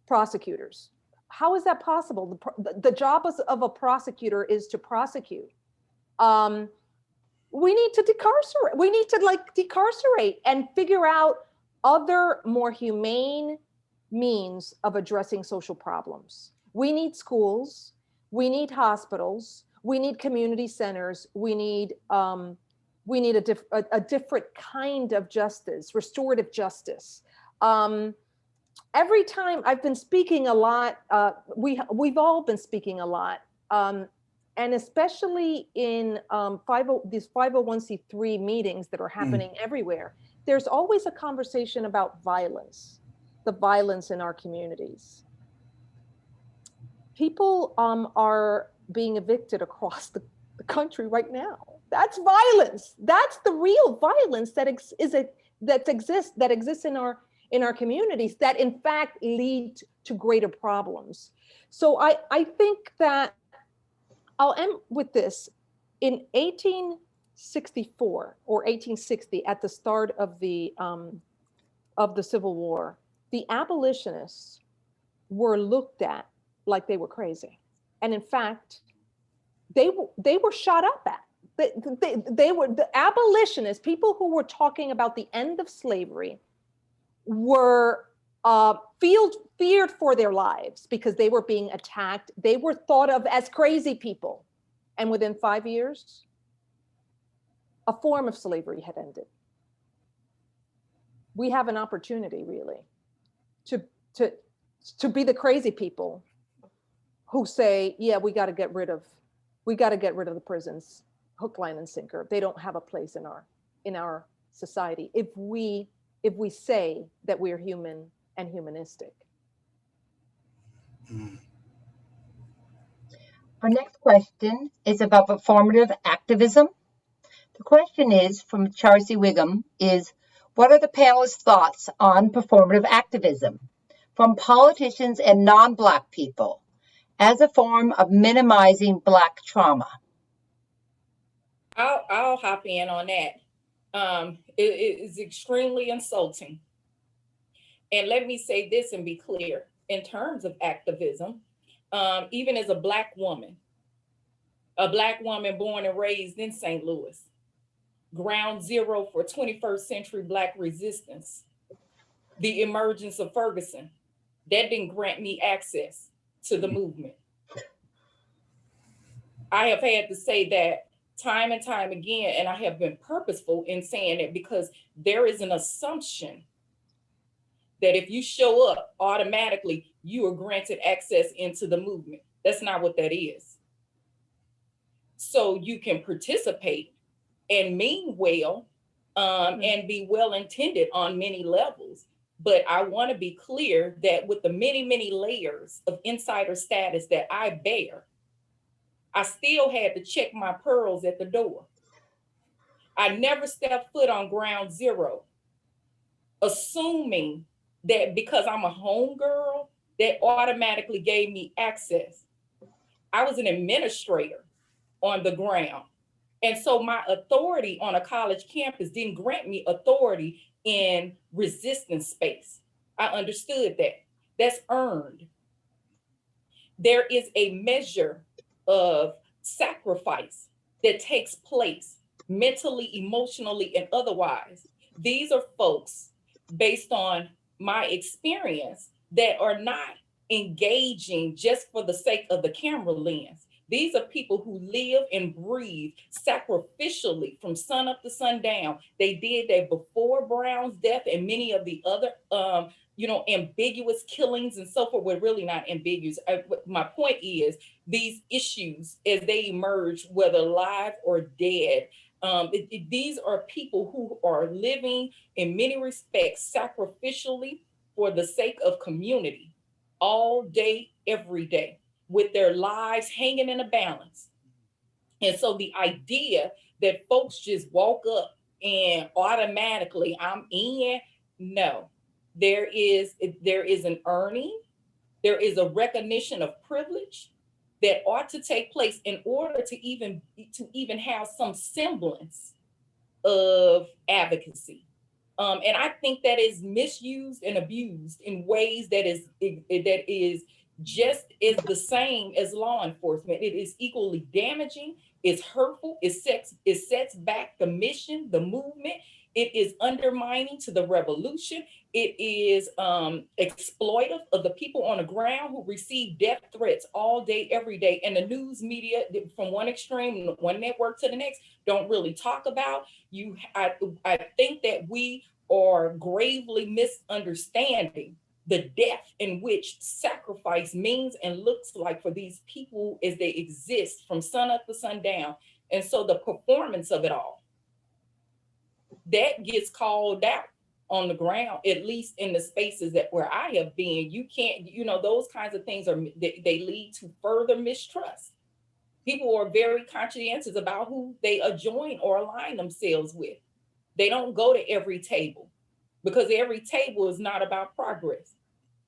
prosecutors. How is that possible? The job of a prosecutor is to prosecute. We need to decarcerate. We need to decarcerate and figure out other more humane means of addressing social problems. We need schools. We need hospitals. We need community centers. We need a different kind of justice, restorative justice. Every time I've been speaking a lot, we've all been speaking a lot, and especially in these 501c3 meetings that are happening everywhere, there's always a conversation about violence, the violence in our communities. People are being evicted across the country right now. That's violence. That's the real violence that exists in our communities that in fact lead to greater problems. So I think that I'll end with this. In 1864 or 1860, at the start of the Civil War, the abolitionists were looked at like they were crazy, and in fact, they were shot up at. They were the abolitionists, people who were talking about the end of slavery, were feared for their lives because they were being attacked. They were thought of as crazy people. And within 5 years, a form of slavery had ended. We have an opportunity really to be the crazy people who say, yeah, we got to get rid of the prisons, hook, line, and sinker. They don't have a place in our society if we say that we're human and humanistic. Our next question is about performative activism. The question is from Charcy Wiggum is, what are the panelists' thoughts on performative activism from politicians and non-Black people as a form of minimizing Black trauma? I'll hop in on that. It is extremely insulting. And let me say this and be clear, in terms of activism, even as a Black woman born and raised in St. Louis, ground zero for 21st century Black resistance, the emergence of Ferguson, that didn't grant me access to the movement. I have had to say that time and time again, and I have been purposeful in saying it because there is an assumption that if you show up, automatically you are granted access into the movement. That's not what that is. So you can participate and mean well and be well-intended on many levels. But I want to be clear that with the many, many layers of insider status that I bear, I still had to check my pearls at the door. I never stepped foot on ground zero, assuming that because I'm a homegirl, that automatically gave me access. I was an administrator on the ground. And so my authority on a college campus didn't grant me authority in resistance space. I understood that. That's earned. There is a measure of sacrifice that takes place mentally, emotionally, and otherwise. These are folks, based on my experience, that are not engaging just for the sake of the camera lens. These are people who live and breathe sacrificially from sun up to sundown. They did that before Brown's death and many of the other ambiguous killings and so forth were really not ambiguous. My point is these issues as they emerge, whether live or dead, these are people who are living in many respects sacrificially for the sake of community all day, every day, with their lives hanging in a balance. And so the idea that folks just walk up and automatically I'm in, no. There is an earning, there is a recognition of privilege that ought to take place in order to even have some semblance of advocacy. And I think that is misused and abused in ways that is just is the same as law enforcement. It is equally damaging, it's hurtful, it sets back the mission, the movement. It is undermining to the revolution. It is exploitive of the people on the ground who receive death threats all day, every day. And the news media, from one extreme, one network to the next, don't really talk about. I think that we are gravely misunderstanding the depth in which sacrifice means and looks like for these people as they exist from sun up to sundown. And so the performance of it all, that gets called out on the ground, at least in the spaces where I have been. You can't, those kinds of things they lead to further mistrust. People are very conscientious about who they join or align themselves with. They don't go to every table because every table is not about progress.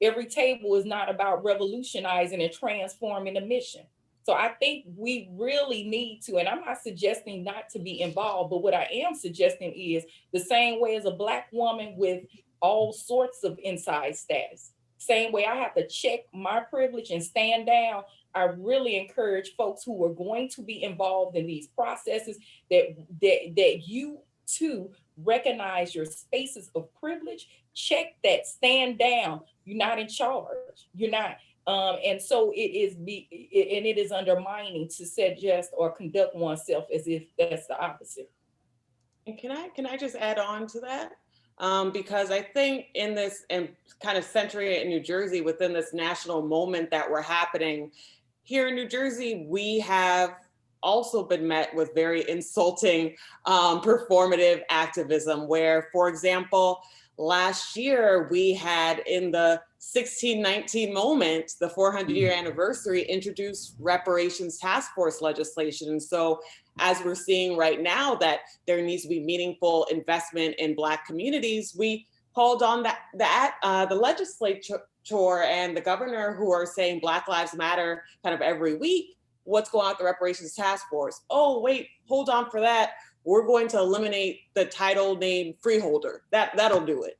Every table is not about revolutionizing and transforming the mission. So I think we really need to, and I'm not suggesting not to be involved, but what I am suggesting is the same way as a Black woman with all sorts of inside status, same way I have to check my privilege and stand down. I really encourage folks who are going to be involved in these processes that you too recognize your spaces of privilege, check that, stand down. You're not in charge. You're not. And so it is undermining to suggest or conduct oneself as if that's the opposite. And can I just add on to that? Because I think in this, and kind of centering it in New Jersey within this national moment that we're happening here in New Jersey, we have also been met with very insulting performative activism where, for example, last year we had in the 1619 moment, the 400-year anniversary, introduced reparations task force legislation. And so as we're seeing right now that there needs to be meaningful investment in Black communities, we called on the legislature and the governor who are saying Black Lives Matter kind of every week. What's going on with the reparations task force? Oh, wait, hold on for that. we're going to eliminate the title name freeholder. That'll do it.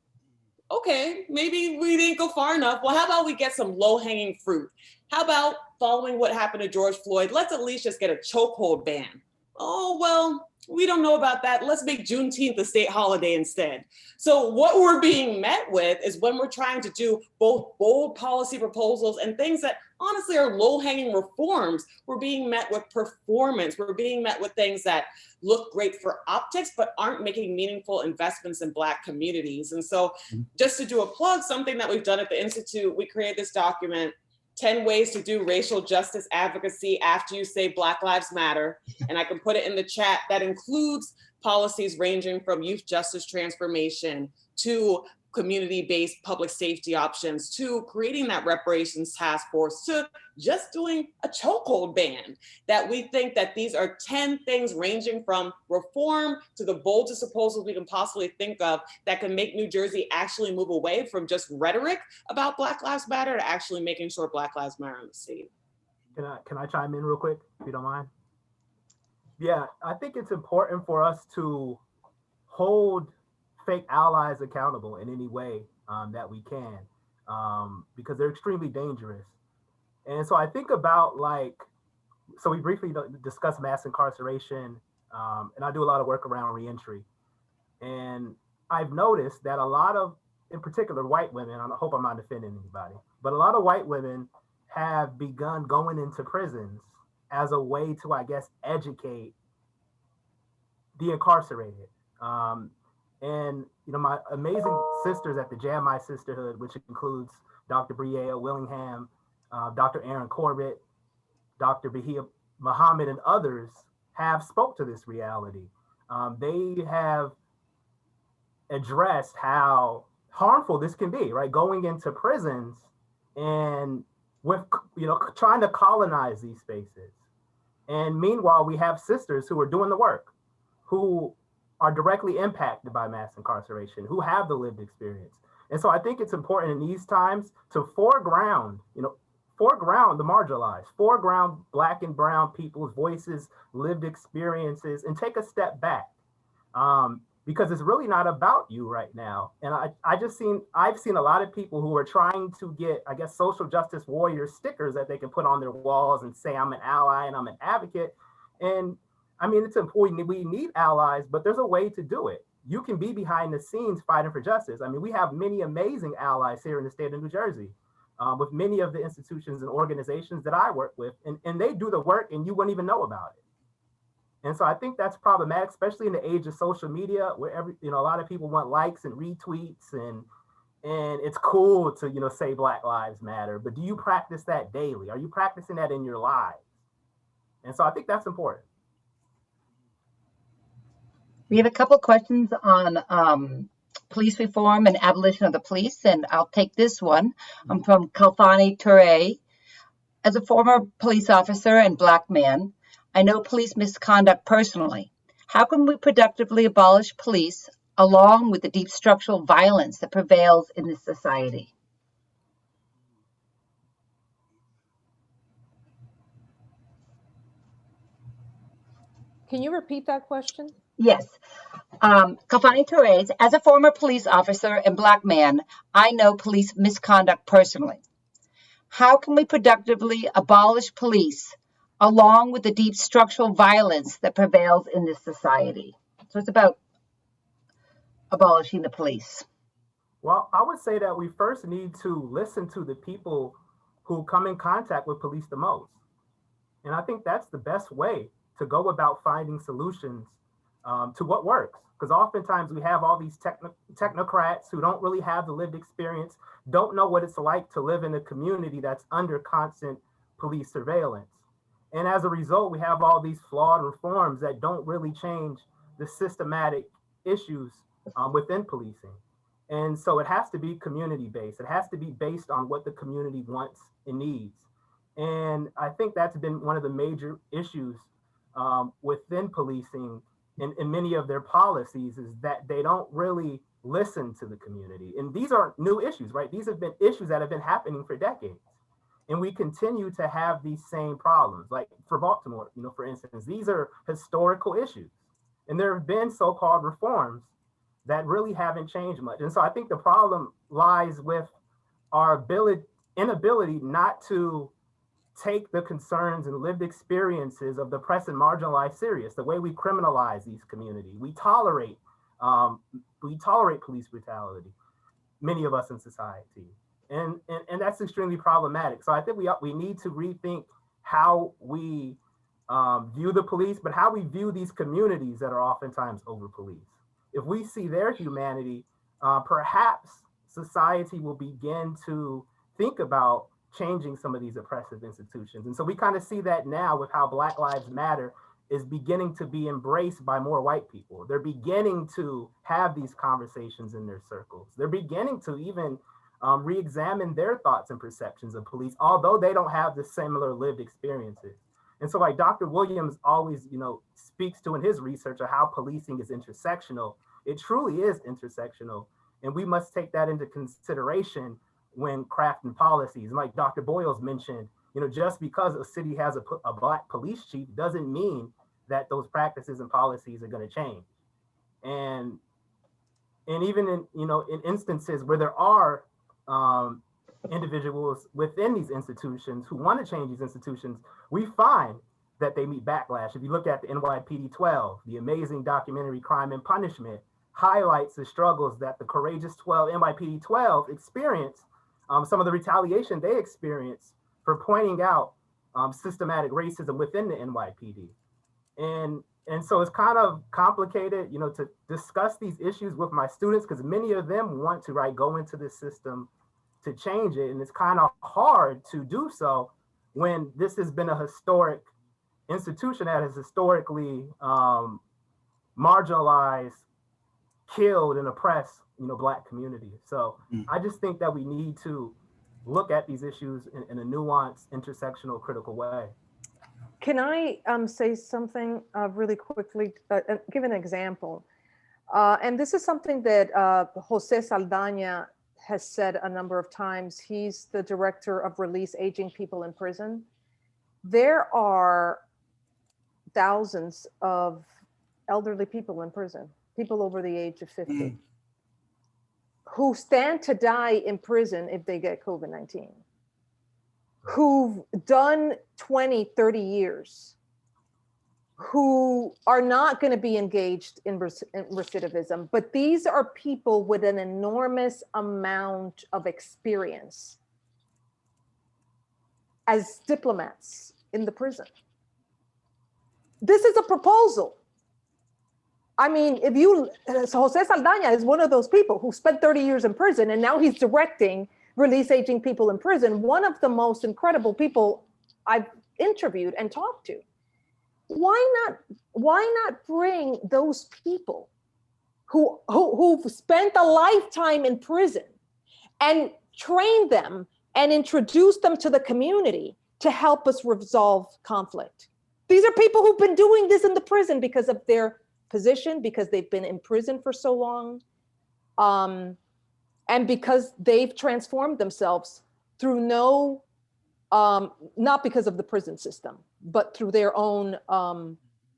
Okay, maybe we didn't go far enough. Well, how about we get some low-hanging fruit? How about following what happened to George Floyd, let's at least just get a chokehold ban. Oh, well, we don't know about that. Let's make Juneteenth a state holiday instead. So what we're being met with is when we're trying to do both bold policy proposals and things that honestly are low-hanging reforms, we're being met with performance. We're being met with things that look great for optics, but aren't making meaningful investments in Black communities. And so just to do a plug, something that we've done at the Institute, we created this document, 10 ways to do racial justice advocacy after you say Black Lives Matter. And I can put it in the chat. That includes policies ranging from youth justice transformation to community-based public safety options, to creating that reparations task force, to just doing a chokehold ban. That we think that these are 10 things ranging from reform to the boldest proposals we can possibly think of that can make New Jersey actually move away from just rhetoric about Black Lives Matter to actually making sure Black Lives Matter in the state. Can I chime in real quick, if you don't mind? Yeah, I think it's important for us to hold fake allies accountable in any way that we can, because they're extremely dangerous. And so I think about so we briefly discussed mass incarceration, and I do a lot of work around reentry. And I've noticed that a lot of, in particular, white women, I hope I'm not offending anybody, but a lot of white women have begun going into prisons as a way to, I guess, educate the incarcerated. And my amazing sisters at the JMI Sisterhood, which includes Dr. Brielle Willingham, Dr. Aaron Corbett, Dr. Bahia Muhammad, and others have spoke to this reality. They have addressed how harmful this can be, right? Going into prisons and with trying to colonize these spaces. And meanwhile, we have sisters who are doing the work, who are directly impacted by mass incarceration, who have the lived experience. And so I think it's important in these times to foreground the marginalized, foreground Black and brown people's voices, lived experiences, and take a step back. Because it's really not about you right now. And I've seen a lot of people who are trying to get, I guess, social justice warrior stickers that they can put on their walls and say, I'm an ally and I'm an advocate. And I mean, it's important. We need allies, but there's a way to do it. You can be behind the scenes fighting for justice. I mean, we have many amazing allies here in the state of New Jersey, with many of the institutions and organizations that I work with, and they do the work and you wouldn't even know about it. And so I think that's problematic, especially in the age of social media, where a lot of people want likes and retweets, and it's cool to say Black Lives Matter. But do you practice that daily? Are you practicing that in your lives? And so I think that's important. We have a couple questions on police reform and abolition of the police, and I'll take this one. I'm from Kalfani Toure. As a former police officer and Black man, I know police misconduct personally. How can we productively abolish police along with the deep structural violence that prevails in this society? Can you repeat that question? Yes. Kafani Torres, as a former police officer and Black man, I know police misconduct personally. How can we productively abolish police along with the deep structural violence that prevails in this society? So it's about abolishing the police. Well, I would say that we first need to listen to the people who come in contact with police the most. And I think that's the best way to go about finding solutions to what works. Because oftentimes we have all these technocrats who don't really have the lived experience, don't know what it's like to live in a community that's under constant police surveillance. And as a result, we have all these flawed reforms that don't really change the systematic issues within policing. And so it has to be community-based. It has to be based on what the community wants and needs. And I think that's been one of the major issues within policing in many of their policies, is that they don't really listen to the community. And these aren't new issues, right? These have been issues that have been happening for decades. And we continue to have these same problems. Like for Baltimore, for instance, these are historical issues. And there have been so-called reforms that really haven't changed much. And so I think the problem lies with our inability not to take the concerns and lived experiences of the oppressed and marginalized serious. The way we criminalize these communities, we tolerate police brutality, many of us in society, and that's extremely problematic. So I think we need to rethink how we view the police, but how we view these communities that are oftentimes over policed. If we see their humanity, perhaps society will begin to think about changing some of these oppressive institutions. And so we kind of see that now with how Black Lives Matter is beginning to be embraced by more white people. They're beginning to have these conversations in their circles. They're beginning to even re-examine their thoughts and perceptions of police, although they don't have the similar lived experiences. And so like Dr. Williams always, speaks to in his research of how policing is intersectional, it truly is intersectional. And we must take that into consideration when crafting policies. And like Dr. Boyles mentioned, just because a city has a Black police chief doesn't mean that those practices and policies are going to change. And even in instances where there are individuals within these institutions who want to change these institutions, we find that they meet backlash. If you look at the NYPD 12, the amazing documentary Crime and Punishment highlights the struggles that the courageous NYPD 12 experienced, some of the retaliation they experienced for pointing out systematic racism within the NYPD. And so it's kind of complicated, to discuss these issues with my students, because many of them want to go into this system to change it. And it's kind of hard to do so when this has been a historic institution that has historically marginalized, killed, and oppressed, Black communities. So I just think that we need to look at these issues in a nuanced, intersectional, critical way. Can I say something really quickly, give an example? And this is something that Jose Saldaña has said a number of times. He's the director of Release Aging People in Prison. There are thousands of elderly people in prison, people over the age of 50, who stand to die in prison if they get COVID-19, who've done 20, 30 years, who are not going to be engaged in recidivism, but these are people with an enormous amount of experience as diplomats in the prison. This is a proposal. I mean, so Jose Saldaña is one of those people who spent 30 years in prison, and now he's directing Release Aging People in Prison, one of the most incredible people I've interviewed and talked to. Why not bring those people who've spent a lifetime in prison and train them and introduce them to the community to help us resolve conflict? These are people who've been doing this in the prison because of their position, because they've been in prison for so long, and because they've transformed themselves through not because of the prison system, but through their own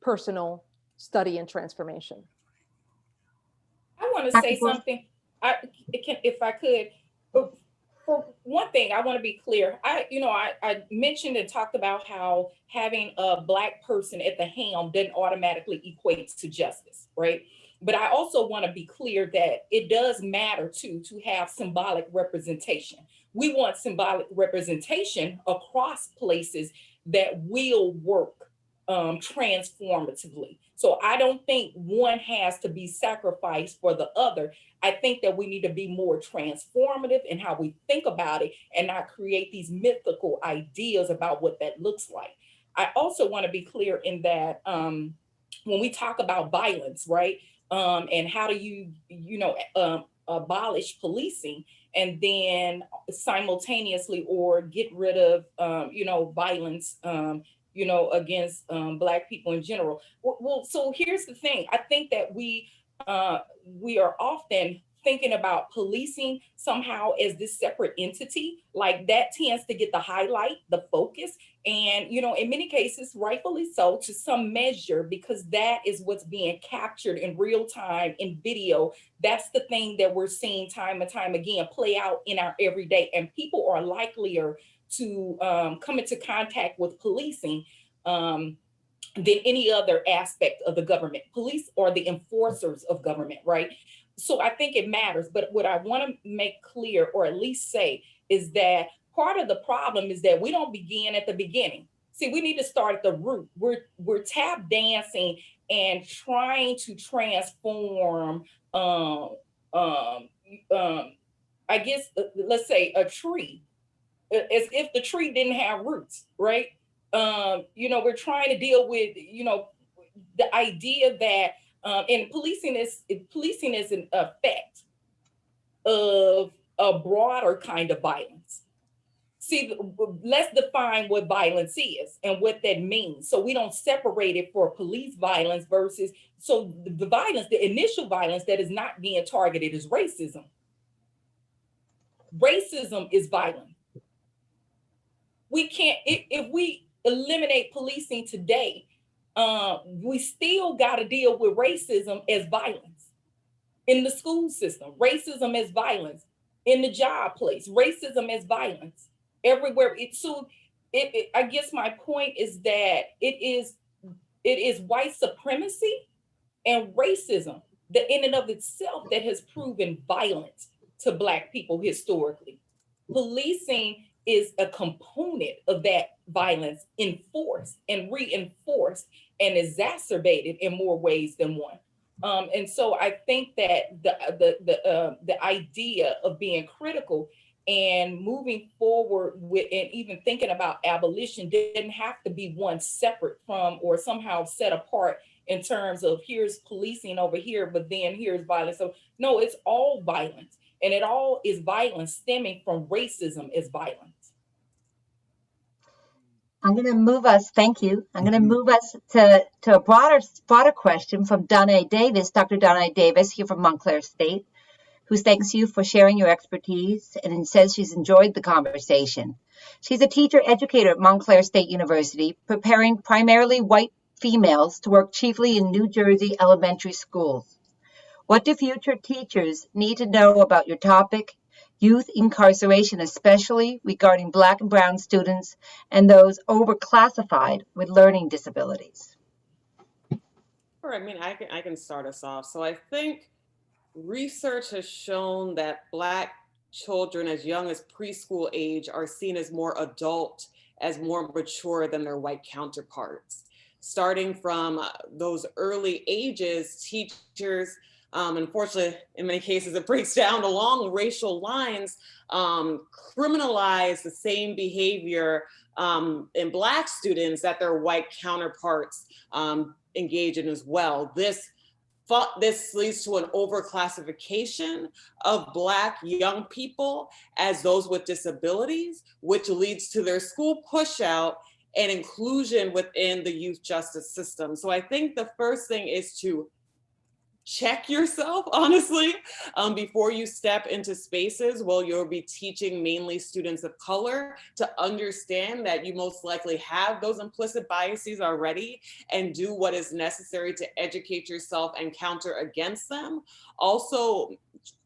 personal study and transformation. I want to say something, if I could. For one thing, I want to be clear. I mentioned and talked about how having a Black person at the helm doesn't automatically equate to justice, right? But I also want to be clear that it does matter to have symbolic representation. We want symbolic representation across places that will work transformatively. So I don't think one has to be sacrificed for the other. I think that we need to be more transformative in how we think about it and not create these mythical ideas about what that looks like. I also want to be clear in that when we talk about violence, right? And how do you abolish policing and then simultaneously or get rid of, violence, against Black people in general. Well, so here's the thing. I think that we are often thinking about policing somehow as this separate entity, like that tends to get the highlight, the focus, and in many cases, rightfully so, to some measure, because that is what's being captured in real time in video. That's the thing that we're seeing time and time again play out in our everyday, and people are likelier to come into contact with policing than any other aspect of the government. Police are the enforcers of government, right? So I think it matters. But what I want to make clear, or at least say, is that part of the problem is that we don't begin at the beginning. See, we need to start at the root. We're tap dancing and trying to transform, I guess, let's say a tree, as if the tree didn't have roots, right? We're trying to deal with, the idea that, and policing is an effect of a broader kind of violence. See, let's define what violence is and what that means, so we don't separate it for police violence versus, so the violence, the initial violence that is not being targeted is racism. Racism is violent. We can't, if we eliminate policing today, we still got to deal with racism as violence in the school system, racism as violence in the job place, racism as violence everywhere. I guess my point is that it is white supremacy and racism that in and of itself that has proven violent to Black people historically. Policing is a component of that violence, enforced and reinforced and exacerbated in more ways than one. And so I think that the idea of being critical and moving forward with, and even thinking about abolition, didn't have to be one separate from or somehow set apart in terms of here's policing over here, but then here's violence. So no, it's all violence, and it all is violence stemming from racism as violence. I'm going to move us, thank you. I'm going to move us to a broader question from Donna Davis, Dr. Donna Davis, here from Montclair State, who thanks you for sharing your expertise and says she's enjoyed the conversation. She's a teacher educator at Montclair State University, preparing primarily white females to work chiefly in New Jersey elementary schools. What do future teachers need to know about your topic, youth incarceration, especially regarding Black and Brown students and those overclassified with learning disabilities? Sure, I can start us off. So I think research has shown that Black children as young as preschool age are seen as more adult, as more mature than their white counterparts. Starting from those early ages, teachers, unfortunately, in many cases, it breaks down along racial lines, criminalize the same behavior in Black students that their white counterparts engage in as well. This leads to an overclassification of Black young people as those with disabilities, which leads to their school push out and inclusion within the youth justice system. So I think the first thing is to check yourself, honestly, before you step into spaces where you'll be teaching mainly students of color, to understand that you most likely have those implicit biases already and do what is necessary to educate yourself and counter against them. Also,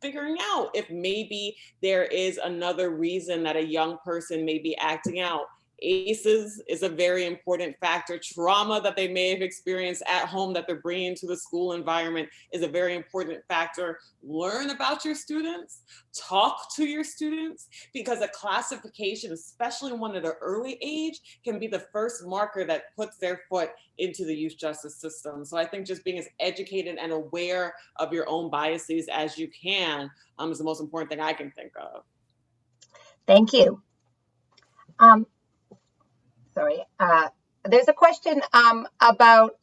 figuring out if maybe there is another reason that a young person may be acting out. ACEs is a very important factor. Trauma that they may have experienced at home that they're bringing to the school environment is a very important factor. Learn about your students, talk to your students, because a classification, especially one at an early age, can be the first marker that puts their foot into the youth justice system. So I think just being as educated and aware of your own biases as you can is the most important thing I can think of. Thank you. There's a question about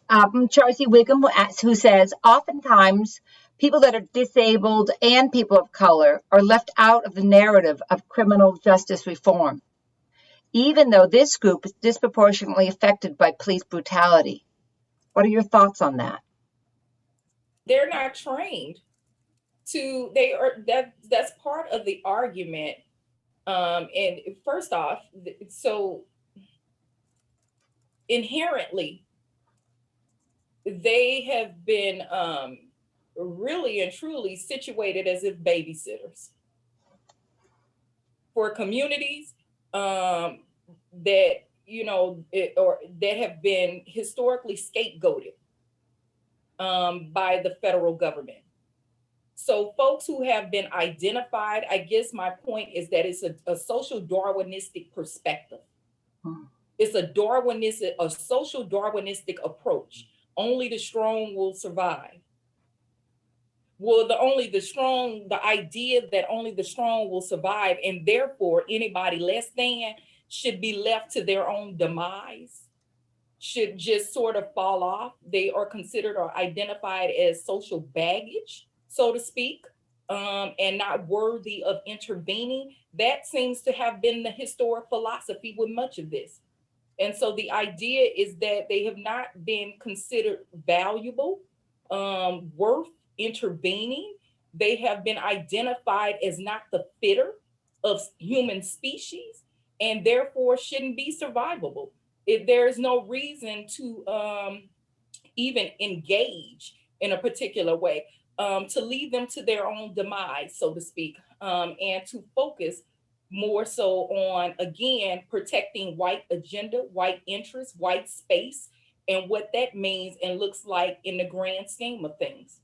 Charcy Wiggum, who says, oftentimes people that are disabled and people of color are left out of the narrative of criminal justice reform, even though this group is disproportionately affected by police brutality. What are your thoughts on that? They're not trained that's part of the argument. And first off, so inherently, they have been really and truly situated as if babysitters for communities that, or that have been historically scapegoated by the federal government. So folks who have been identified, I guess my point is that it's a social Darwinistic perspective. It's a social Darwinistic approach. Only the strong will survive. Well, the idea that only the strong will survive, and therefore anybody less than should be left to their own demise, should just sort of fall off. They are considered or identified as social baggage, so to speak, and not worthy of intervening. That seems to have been the historic philosophy with much of this. And so the idea is that they have not been considered valuable, worth intervening. They have been identified as not the fitter of human species, and therefore shouldn't be survivable. There is no reason to even engage in a particular way, to leave them to their own demise, so to speak, and to focus more so on, again, protecting white agenda, white interests, white space, and what that means and looks like in the grand scheme of things.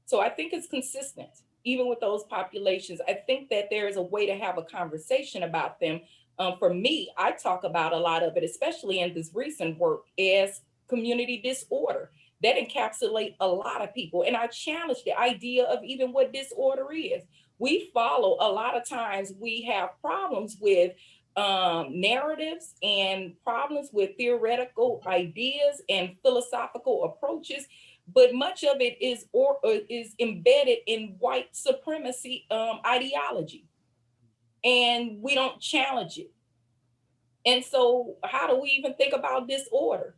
So I think it's consistent, even with those populations. I think that there is a way to have a conversation about them. For me, I talk about a lot of it, especially in this recent work, as community disorder. That encapsulates a lot of people. And I challenge the idea of even what disorder is. We follow, a lot of times we have problems with narratives and problems with theoretical ideas and philosophical approaches, but much of it is embedded in white supremacy ideology, and we don't challenge it. And so how do we even think about disorder?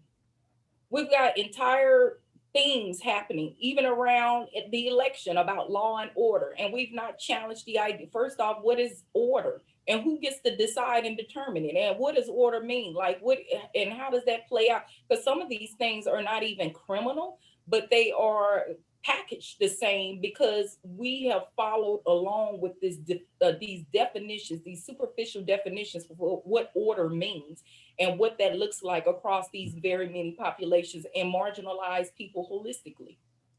We've got entire things happening, even around the election, about law and order, and we've not challenged the idea. First off, what is order, and who gets to decide and determine it, and what does order mean? Like, what and how does that play out? Because some of these things are not even criminal, but they are packaged the same because we have followed along with these definitions, these superficial definitions for what order means and what that looks like across these very many populations and marginalized people holistically.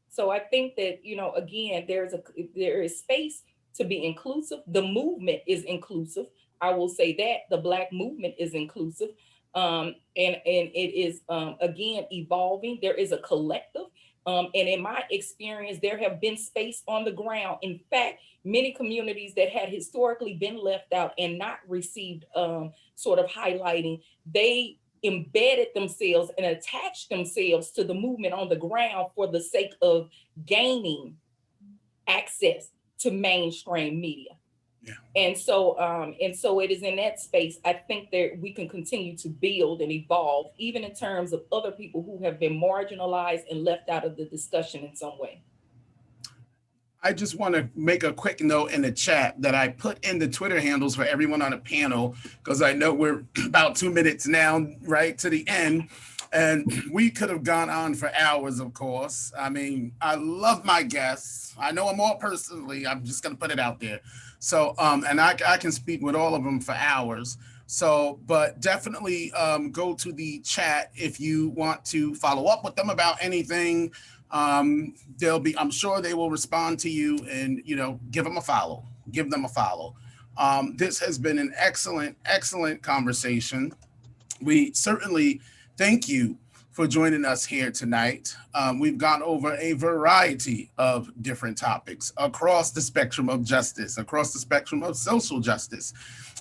So I think that, again, there is space to be inclusive. The movement is inclusive. I will say that the Black movement is inclusive, and it is again evolving. There is a collective. And in my experience, there have been space on the ground. In fact, many communities that had historically been left out and not received sort of highlighting, they embedded themselves and attached themselves to the movement on the ground for the sake of gaining access to mainstream media. Yeah. And so it is in that space, I think that we can continue to build and evolve, even in terms of other people who have been marginalized and left out of the discussion in some way. I just want to make a quick note in the chat that I put in the Twitter handles for everyone on the panel, because I know we're about 2 minutes now, right to the end. And we could have gone on for hours, of course. I mean, I love my guests. I know them all personally. I'm just going to put it out there. So, and I can speak with all of them for hours. So, but definitely go to the chat if you want to follow up with them about anything. I'm sure they will respond to you and, give them a follow. This has been an excellent, excellent conversation. We certainly thank you for joining us here tonight. We've gone over a variety of different topics across the spectrum of justice, across the spectrum of social justice.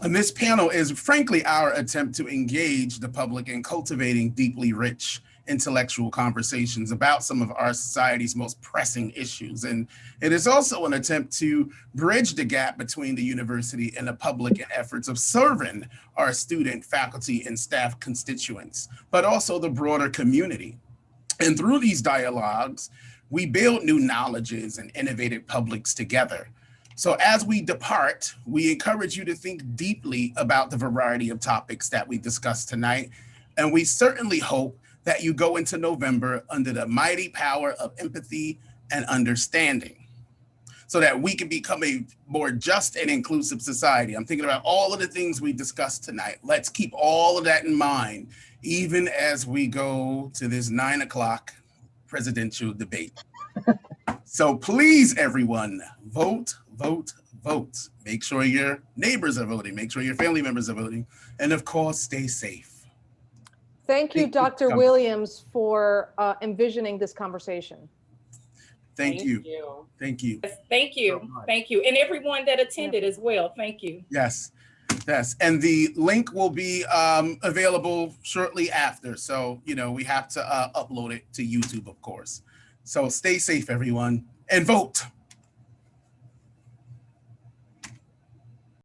And this panel is frankly our attempt to engage the public in cultivating deeply rich intellectual conversations about some of our society's most pressing issues. And it is also an attempt to bridge the gap between the university and the public in efforts of serving our student, faculty, and staff constituents, but also the broader community. And through these dialogues, we build new knowledges and innovative publics together. So as we depart, we encourage you to think deeply about the variety of topics that we discussed tonight. And we certainly hope that you go into November under the mighty power of empathy and understanding, so that we can become a more just and inclusive society. I'm thinking about all of the things we discussed tonight. Let's keep all of that in mind, even as we go to this 9 o'clock presidential debate. So please, everyone, vote, vote, vote. Make sure your neighbors are voting. Make sure your family members are voting. And of course, stay safe. Thank you, Dr. Williams, for envisioning this conversation. Thank you. Thank you. Thank you. And everyone that attended as well. Thank you. Yes. Yes. And the link will be available shortly after. So, we have to upload it to YouTube, of course. So stay safe, everyone, and vote.